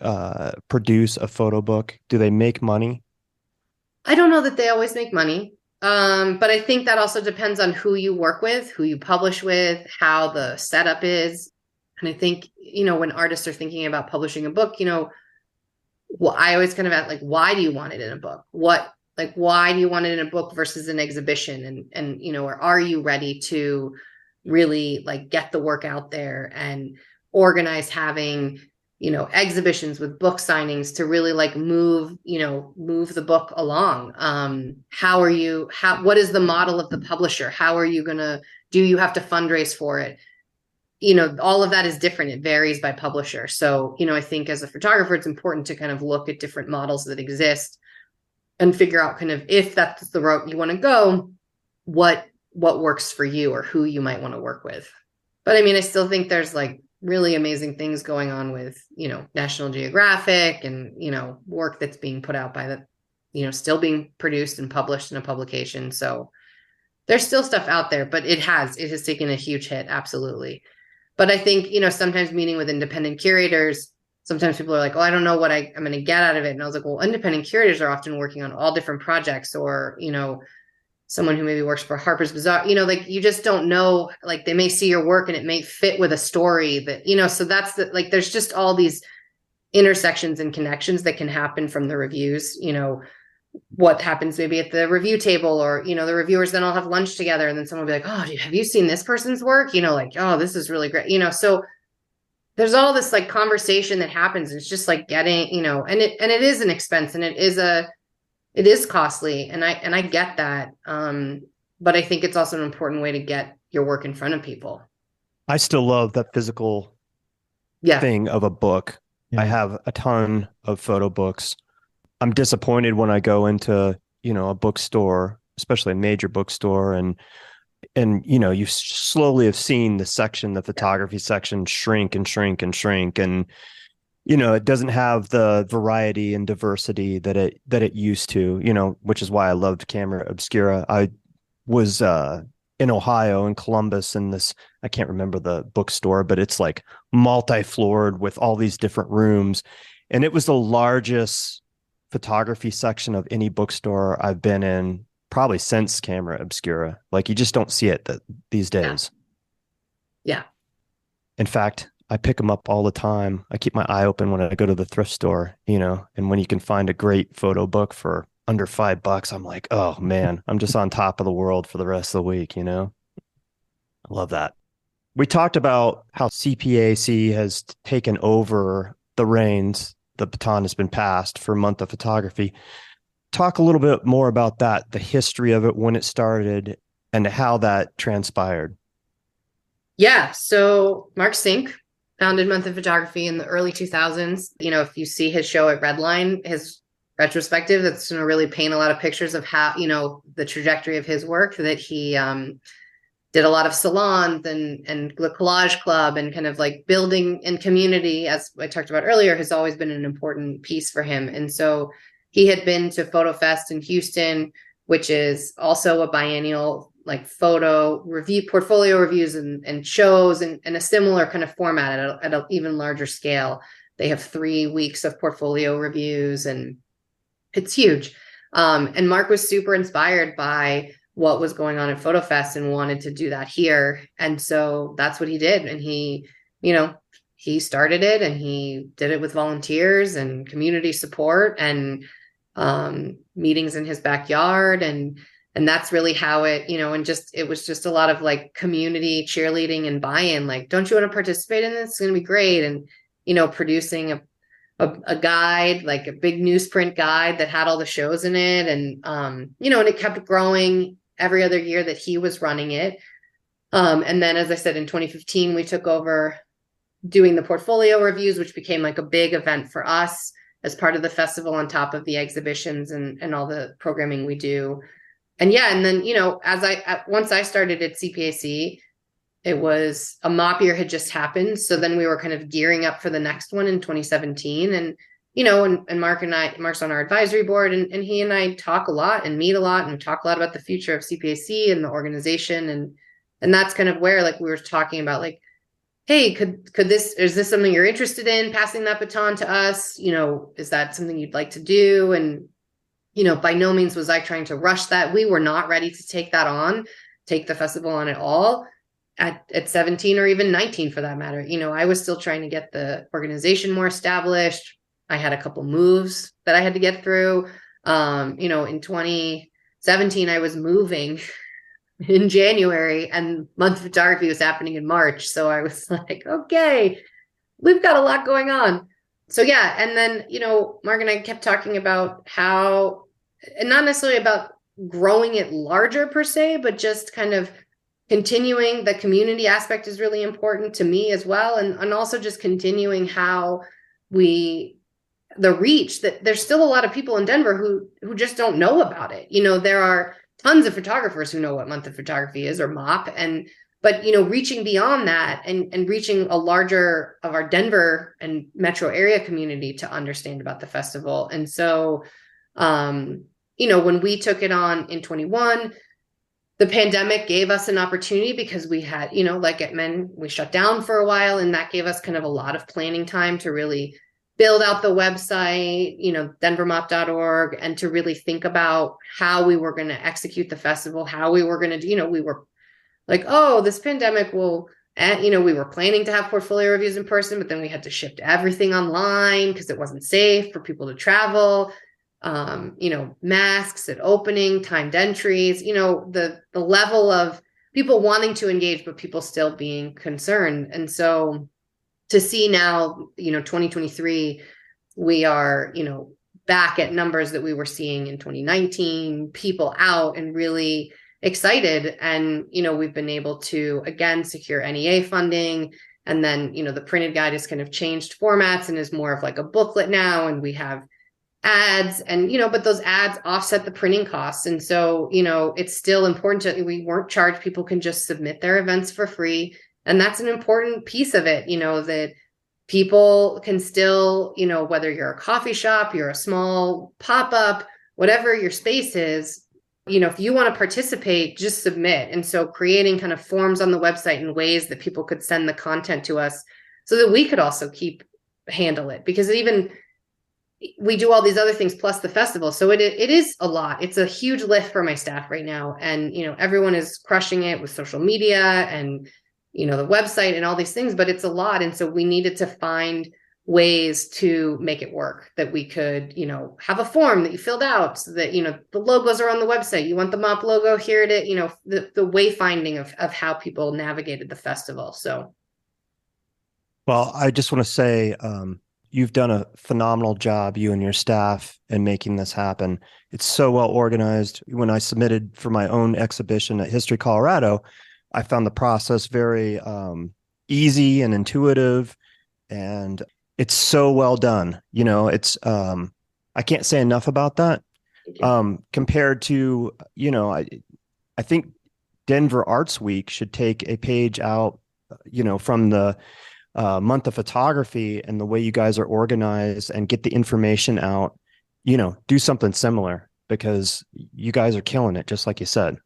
produce a photo book? Do they make money? I don't know that they always make money. But I think that also depends on who you work with, who you publish with, how the setup is. And I think, when artists are thinking about publishing a book, well, I always kind of ask, why do you want it in a book? Why do you want it in a book versus an exhibition? And or are you ready to really get the work out there and organize having, exhibitions with book signings to really move the book along? What is the model of the publisher? How are you do you have to fundraise for it? All of that is different. It varies by publisher. So, I think as a photographer, it's important to kind of look at different models that exist and figure out kind of, if that's the route you want to go, what works for you or who you might want to work with. But I mean, I still think there's really amazing things going on with, National Geographic and, work that's being put out by still being produced and published in a publication. So there's still stuff out there, but it has taken a huge hit. Absolutely. But I think, sometimes meeting with independent curators, sometimes people are like, oh, I don't know what I'm going to get out of it. And I was like, well, independent curators are often working on all different projects, or, someone who maybe works for Harper's Bazaar, you just don't know, they may see your work and it may fit with a story that, so that's there's just all these intersections and connections that can happen from the reviews, what happens maybe at the review table, or, the reviewers then all have lunch together and then someone will be like, oh, have you seen this person's work? Oh, this is really great. So there's all this conversation that happens. It's just getting, and it is an expense, and it is costly. And I get that. But I think it's also an important way to get your work in front of people. I still love that physical thing of a book. Yeah. I have a ton of photo books. I'm disappointed when I go into, a bookstore, especially a major bookstore, and you slowly have seen the photography section shrink and shrink and shrink, and it doesn't have the variety and diversity that it used to, which is why I loved Camera Obscura. I was in Ohio, in Columbus, in this, I can't remember the bookstore, but it's like multi-floored with all these different rooms. And it was the largest photography section of any bookstore I've been in probably since Camera Obscura. Like, you just don't see it these days. Yeah. In fact, I pick them up all the time. I keep my eye open when I go to the thrift store, and when you can find a great photo book for under $5, I'm like, oh man, I'm just on top of the world for the rest of the week. I love that. We talked about how CPAC has taken over the reins. The baton has been passed for Month of Photography. Talk a little bit more about that, the history of it, when it started, and how that transpired. Yeah. So Mark Sink founded Month of Photography in the early 2000s. If you see his show at Redline, his retrospective, that's going to really paint a lot of pictures of how, the trajectory of his work, that he did a lot of salons and the collage club, and kind of like building and community, as I talked about earlier, has always been an important piece for him. And so he had been to Photo Fest in Houston, which is also a biennial like photo review, portfolio reviews and shows, and a similar kind of format at an even larger scale. They have 3 weeks of portfolio reviews, and it's huge. And Mark was super inspired by what was going on at Photo Fest and wanted to do that here. And so that's what he did. And he started it, and he did it with volunteers and community support and meetings in his backyard. And that's really how it, and it was just a lot of like community cheerleading and buy-in, like, don't you want to participate in this? It's going to be great. And, producing a guide, like a big newsprint guide that had all the shows in it. And, and it kept growing every other year that he was running it. And then, as I said, in 2015, we took over doing the portfolio reviews, which became like a big event for us as part of the festival, on top of the exhibitions and all the programming we do. And yeah, and then, once I started at CPAC, it was a mop year had just happened. So then we were kind of gearing up for the next one in 2017. And, and Mark's on our advisory board, and he and I talk a lot and meet a lot and talk a lot about the future of CPAC and the organization. And that's kind of where, like, we were talking about, like, hey, is this something you're interested in, passing that baton to us? Is that something you'd like to do? And, by no means was I trying to rush that. We were not ready to take the festival on at all at 17 or even 19 for that matter. I was still trying to get the organization more established. I had a couple moves that I had to get through. In 2017, I was moving in January, and Month of Photography was happening in March. So I was like, okay, we've got a lot going on. So yeah. And then, Mark and I kept talking about how, and not necessarily about growing it larger per se, but just kind of continuing. The community aspect is really important to me as well. And also just continuing how the reach, that there's still a lot of people in Denver who just don't know about it. There are tons of photographers who know what Month of Photography is, or MOP, but reaching beyond that and reaching a larger of our Denver and metro area community to understand about the festival. And so, when we took it on in 21, the pandemic gave us an opportunity, because we had, like at Men, we shut down for a while, and that gave us kind of a lot of planning time to really build out the website, denvermop.org, and to really think about how we were going to execute the festival, how we were going to, we were like, oh, this pandemic will, we were planning to have portfolio reviews in person, but then we had to shift everything online because it wasn't safe for people to travel. Masks at opening, timed entries, the level of people wanting to engage, but people still being concerned. And so to see now, 2023, we are, back at numbers that we were seeing in 2019, people out and really excited. And, we've been able to, again, secure NEA funding. And then, the printed guide has kind of changed formats and is more of like a booklet now. And we have ads and, but those ads offset the printing costs. And so, it's still important we weren't charged. People can just submit their events for free. And that's an important piece of it, that people can still, whether you're a coffee shop, you're a small pop-up, whatever your space is, if you want to participate, just submit. And so creating kind of forms on the website in ways that people could send the content to us so that we could also handle it, because even we do all these other things plus the festival. So it is a lot. It's a huge lift for my staff right now. And, everyone is crushing it with social media and, the website and all these things, but it's a lot. And so we needed to find ways to make it work, that we could, have a form that you filled out so that, the logos are on the website. You want the MOP logo, here it is, the wayfinding of how people navigated the festival. So. Well, I just want to say, you've done a phenomenal job, you and your staff, in making this happen. It's so well organized. When I submitted for my own exhibition at History Colorado, I found the process very easy and intuitive, and it's so well done. It's I can't say enough about that. Compared to, I think Denver Arts Week should take a page out, from the month of photography and the way you guys are organized and get the information out, do something similar, because you guys are killing it, just like you said.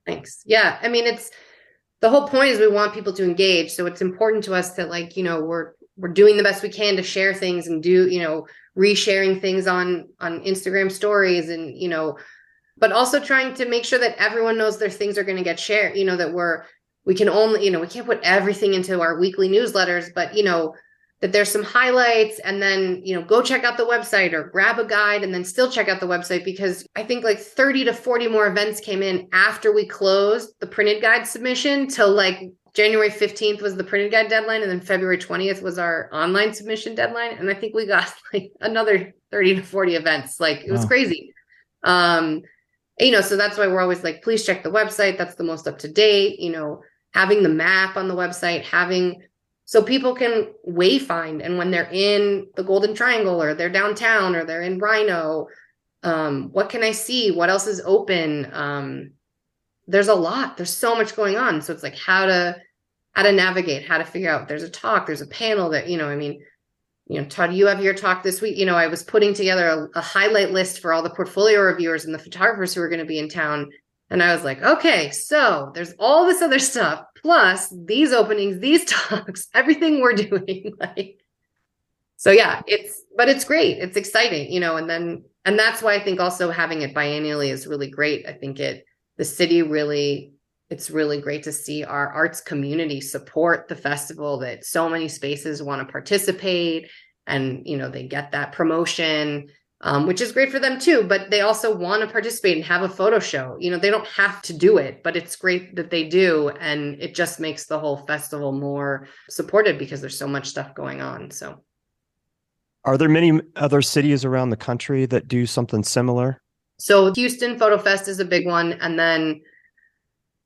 Thanks. Yeah. I mean, the whole point is we want people to engage. So it's important to us that we're doing the best we can to share things and do, resharing things on Instagram stories and, but also trying to make sure that everyone knows their things are going to get shared, that we can only, we can't put everything into our weekly newsletters, but, that there's some highlights, and then, go check out the website or grab a guide and then still check out the website, because I think 30 to 40 more events came in after we closed the printed guide submission till January 15th was the printed guide deadline. And then February 20th was our online submission deadline. And I think we got another 30 to 40 events. It was crazy. So that's why we're always please check the website. That's the most up to date, having the map on the website, so people can wayfind. And when they're in the Golden Triangle or they're downtown or they're in Rhino, what can I see? What else is open? There's a lot. There's so much going on. So it's how to navigate, how to figure out. There's a talk, there's a panel that, Todd, you have your talk this week. I was putting together a highlight list for all the portfolio reviewers and the photographers who are going to be in town. And I was okay, so there's all this other stuff, plus these openings, these talks, everything we're doing. So yeah, it's great. It's exciting, and that's why I think also having it biannually is really great. I think the city it's really great to see our arts community support the festival, that so many spaces want to participate and, they get that promotion. Which is great for them too, but they also want to participate and have a photo show. They don't have to do it, but it's great that they do. And it just makes the whole festival more supported because there's so much stuff going on. So, are there many other cities around the country that do something similar? So Houston Photo Fest is a big one. And then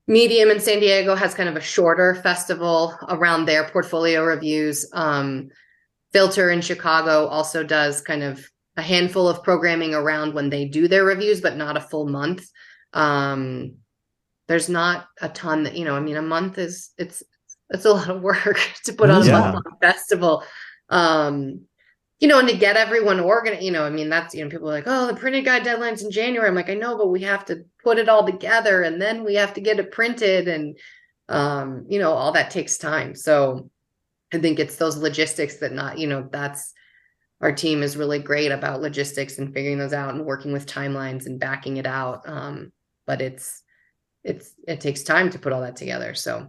Medium in San Diego has kind of a shorter festival around their portfolio reviews. Filter in Chicago also does kind of a handful of programming around when they do their reviews, but not a full month. There's not a ton that, a month it's a lot of work to put on a long festival. And to get everyone organized, that's, people are oh, the printed guide deadline's in January. I'm I know, but we have to put it all together and then we have to get it printed and, all that takes time. So I think it's those logistics that that's, our team is really great about logistics and figuring those out and working with timelines and backing it out. But it takes time to put all that together. So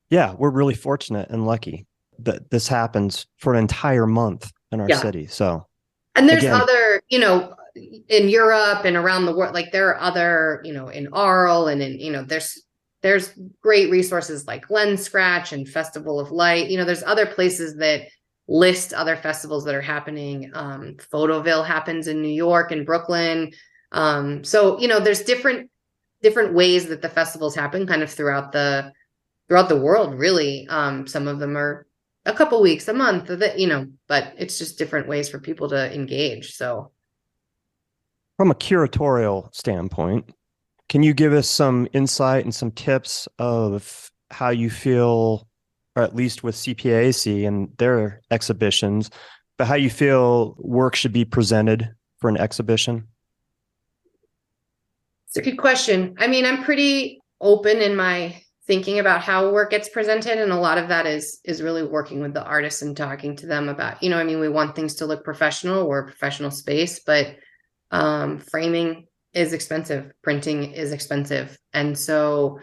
yeah, we're really fortunate and lucky that this happens for an entire month in our city. So, and there's other, in Europe and around the world, there are other, in Arles and in, there's great resources like Lens Scratch and Festival of Light. There's other places that list other festivals that are happening. Photoville happens in New York and Brooklyn. So, there's different different ways that the festivals happen kind of throughout the world, really. Some of them are a couple weeks, a month, that, but it's just different ways for people to engage. So from a curatorial standpoint, can you give us some insight and some tips of how you feel, or at least with CPAC and their exhibitions, but how you feel work should be presented for an exhibition? It's a good question. I mean, I'm pretty open in my thinking about how work gets presented, and a lot of that is really working with the artists and talking to them about, I mean, we want things to look professional. We're a professional space, but framing is expensive, printing is expensive, and so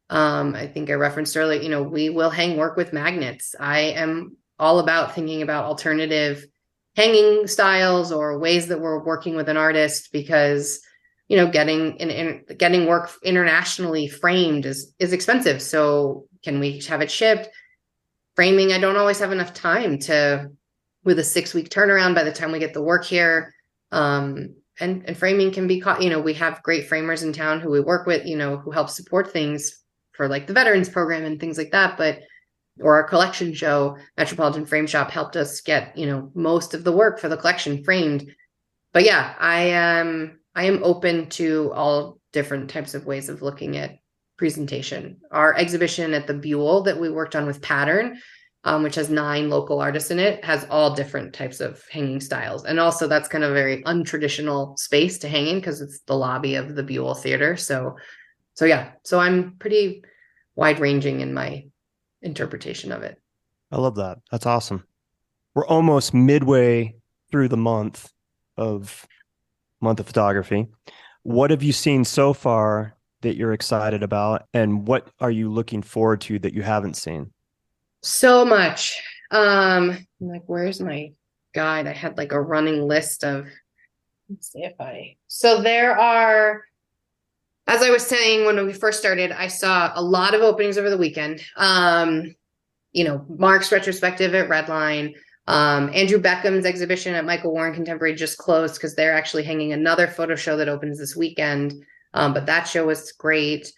I think I referenced earlier, we will hang work with magnets. I am all about thinking about alternative hanging styles or ways that we're working with an artist, because getting work internationally framed is expensive. So can we have it shipped? Framing, I don't always have enough time with a 6-week turnaround by the time we get the work here. And framing can be caught, we have great framers in town who we work with, who help support things for like the veterans program and things like that. Or our collection show, Metropolitan Frame Shop helped us get, most of the work for the collection framed. But yeah, I am open to all different types of ways of looking at presentation. Our exhibition at the Buell that we worked on with Pattern, which has 9 local artists in it, has all different types of hanging styles. And also that's kind of a very untraditional space to hang in because it's the lobby of the Buell Theater. So yeah, so I'm pretty wide ranging in my interpretation of it. I love that. That's awesome. We're almost midway through the month of photography. What have you seen so far that you're excited about, and what are you looking forward to that you haven't seen? So much. I'm like, where's my guide? I had like a running list of, let's see so there are, as I was saying, when we first started, I saw a lot of openings over the weekend. Mark's retrospective at Redline, Andrew Beckham's exhibition at Michael Warren Contemporary just closed because they're actually hanging another photo show that opens this weekend. But that show was great.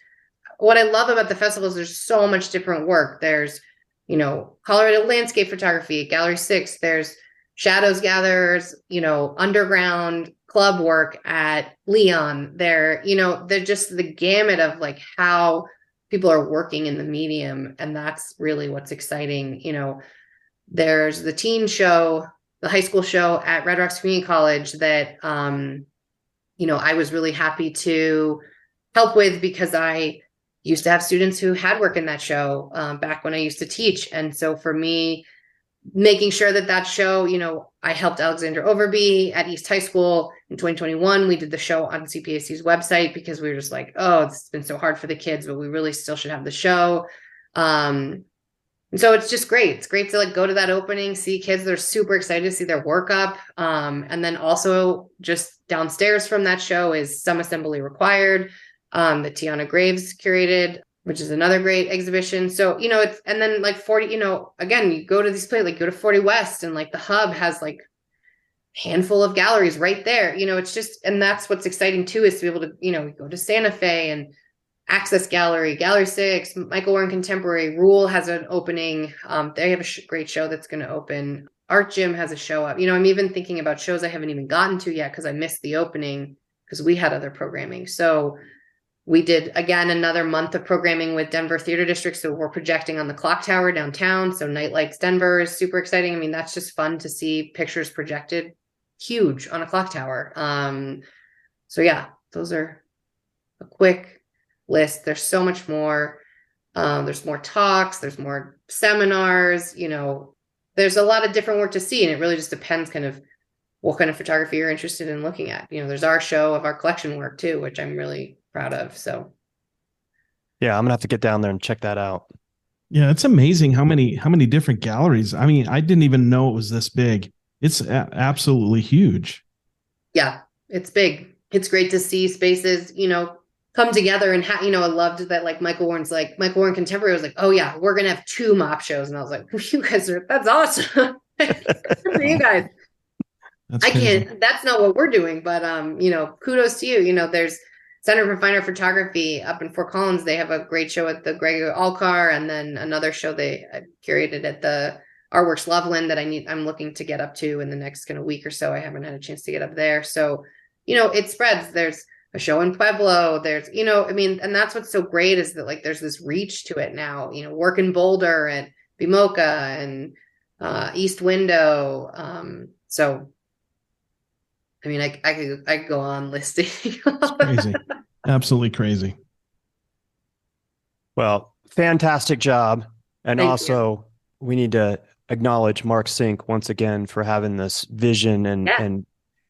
What I love about the festival is there's so much different work. There's, Colorado landscape photography at Gallery 6. There's Shadows Gatherers, underground club work at Leon. They're just the gamut of like how people are working in the medium. And that's really what's exciting. There's the teen show, the high school show at Red Rocks Community College that, I was really happy to help with because I used to have students who had work in that show back when I used to teach. And so for me, making sure that show, I helped Alexandra Overby at East High School in 2021. We did the show on CPAC's website because we were just like, oh, it's been so hard for the kids, but we really still should have the show. And so it's just great. It's great to like go to that opening, see kids that are super excited to see their work up. And then also just downstairs from that show is Some Assembly Required, that Tiana Graves curated, which is another great exhibition. So, it's, and then like 40, again, you go to these places, like go to 40 West and like the hub has like handful of galleries right there. It's just, and that's what's exciting too, is to be able to, go to Santa Fe and Access Gallery, Gallery 6, Michael Warren Contemporary, Rule has an opening. They have a great show that's going to open. Art Gym has a show up. I'm even thinking about shows I haven't even gotten to yet because I missed the opening because we had other programming. So we did, again, another month of programming with Denver Theater District. So we're projecting on the Clock Tower downtown. So Night Lights Denver is super exciting. I mean, that's just fun to see pictures projected huge on a clock tower. So yeah, those are a quick list. There's so much more. There's more talks, there's more seminars, there's a lot of different work to see. And it really just depends kind of what kind of photography you're interested in looking at. There's our show of our collection work too, which I'm really proud of. So yeah, I'm gonna have to get down there and check that out. Yeah, it's amazing how many different galleries. I mean, I didn't even know it was this big. It's absolutely huge. Yeah, it's big. It's great to see spaces, come together and I loved that. Like Michael Warren Contemporary was like, oh yeah, we're going to have 2 MOP shows. And I was like, you guys that's awesome. Good for you guys. That's not what we're doing, but, kudos to you. There's Center for Fine Art Photography up in Fort Collins, they have a great show at the Gregor Alcar, and then another show they curated at the Artworks Loveland that I'm looking to get up to in the next kind of week or so. I haven't had a chance to get up there. So, it spreads. There's a show in Pueblo. There's, and that's what's so great is that like there's this reach to it now, work in Boulder and Bimoka and East Window. So I could go on listing. It's crazy. Absolutely crazy. Well, fantastic job. And Thank also we need to acknowledge Mark Sink once again for having this vision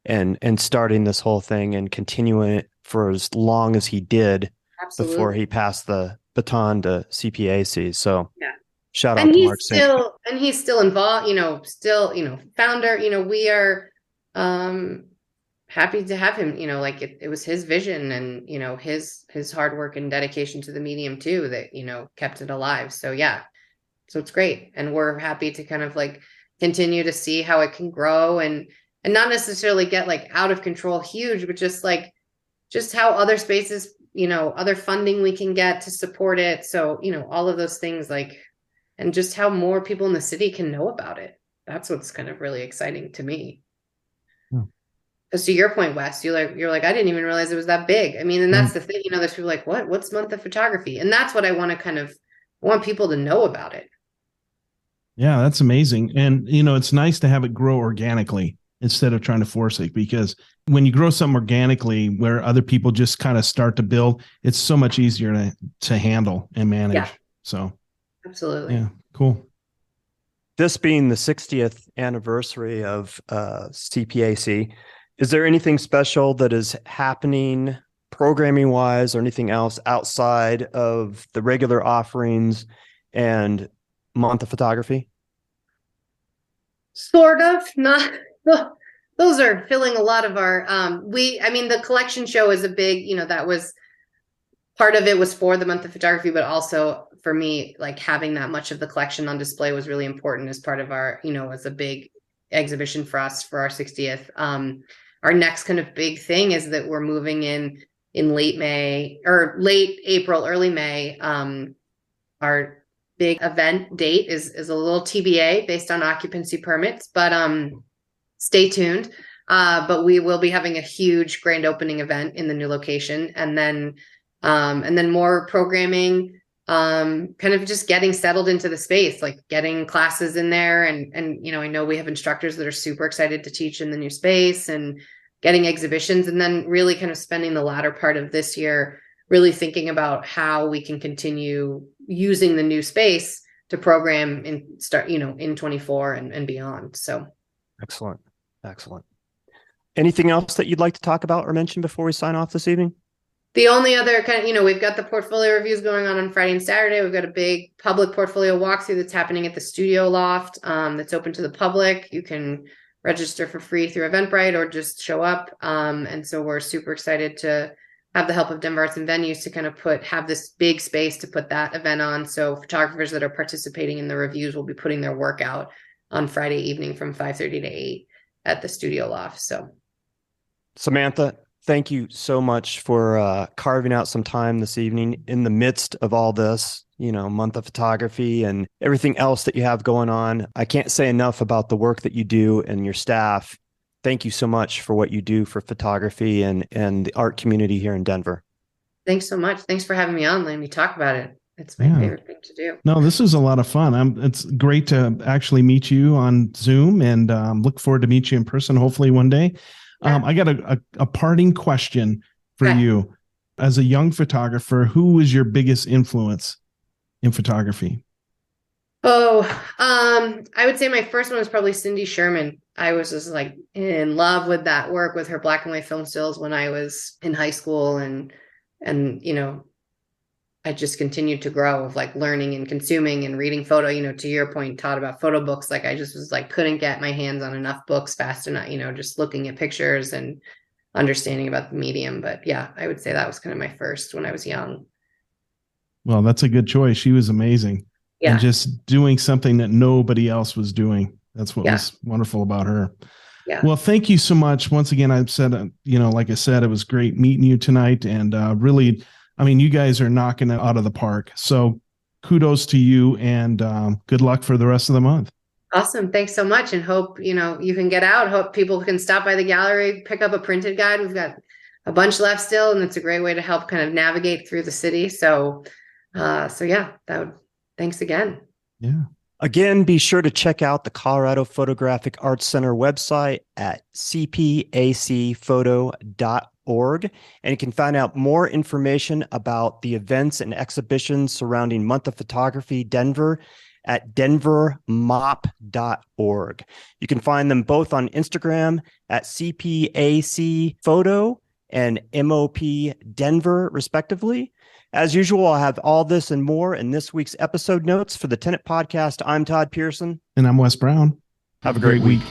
and starting this whole thing and continuing it for as long as he did. Absolutely. Before he passed the baton to CPAC. So shout out and to Mark Sink. And he's still involved, founder, we are happy to have him, it was his vision and, his hard work and dedication to the medium too, that, kept it alive. So so it's great. And we're happy to kind of like continue to see how it can grow and not necessarily get like out of control huge, but just how other spaces, other funding we can get to support it. So, all of those things and just how more people in the city can know about it. That's what's kind of really exciting to me. Because to your point, Wes, you're like, I didn't even realize it was that big. I mean, and that's the thing, there's people like, what's Month of Photography? And that's what I want to want people to know about it. Yeah, that's amazing. And, it's nice to have it grow organically instead of trying to force it, because when you grow something organically where other people just kind of start to build, it's so much easier to handle and manage. Yeah. So absolutely. Yeah, cool. This being the 60th anniversary of CPAC, is there anything special that is happening programming wise or anything else outside of the regular offerings and Month of Photography? Sort of, not. Those are filling a lot of our, the collection show is a big, that was part of it was for the Month of Photography, but also for me, like having that much of the collection on display was really important as part of our, as a big exhibition for us for our 60th. Our next kind of big thing is that we're moving in late May or late April, early May. Our big event date is a little TBA based on occupancy permits, but stay tuned. But we will be having a huge grand opening event in the new location, and then more programming, kind of just getting settled into the space, like getting classes in there. And I know we have instructors that are super excited to teach in the new space and getting exhibitions, and then really kind of spending the latter part of this year really thinking about how we can continue using the new space to program and start, in 24 and beyond. So excellent. Anything else that you'd like to talk about or mention before we sign off this evening? The only other kind of, we've got the portfolio reviews going on Friday and Saturday. We've got a big public portfolio walkthrough that's happening at the Studio Loft, that's open to the public. You can register for free through Eventbrite or just show up. And so we're super excited to have the help of Denver Arts and Venues to kind of have this big space to put that event on. So photographers that are participating in the reviews will be putting their work out on Friday evening from 5:30 to 8 at the Studio Loft. So Samantha, thank you so much for carving out some time this evening in the midst of all this, Month of Photography and everything else that you have going on. I can't say enough about the work that you do and your staff. Thank you so much for what you do for photography and the art community here in Denver. Thanks so much. Thanks for having me on, letting me talk about it. It's my favorite thing to do. No, this is a lot of fun. It's great to actually meet you on Zoom, and look forward to meet you in person, hopefully one day. Yeah. I got a parting question for you. As a young photographer, who was your biggest influence in photography? I would say my first one was probably Cindy Sherman. I was just like in love with that work, with her black and white film stills when I was in high school, and I just continued to grow of like learning and consuming and reading photo, to your point, Todd, about photo books. Like I just was like, couldn't get my hands on enough books fast enough, just looking at pictures and understanding about the medium. But yeah, I would say that was kind of my first when I was young. Well, that's a good choice. She was amazing. Yeah. And just doing something that nobody else was doing. That's what was wonderful about her. Yeah. Well, thank you so much. Once again, I've said, like I said, it was great meeting you tonight. And really, I mean, you guys are knocking it out of the park. So kudos to you, and good luck for the rest of the month. Awesome. Thanks so much. And hope, you can get out. Hope people can stop by the gallery, pick up a printed guide. We've got a bunch left still, and it's a great way to help kind of navigate through the city. So yeah, thanks again. Yeah. Again, be sure to check out the Colorado Photographic Arts Center website at cpacphoto.org. And you can find out more information about the events and exhibitions surrounding Month of Photography Denver at denvermop.org. You can find them both on Instagram at CPAC Photo and MOP Denver, respectively. As usual, I'll have all this and more in this week's episode notes for the Tenant Podcast. I'm Todd Pearson. And I'm Wes Brown. Have a great week.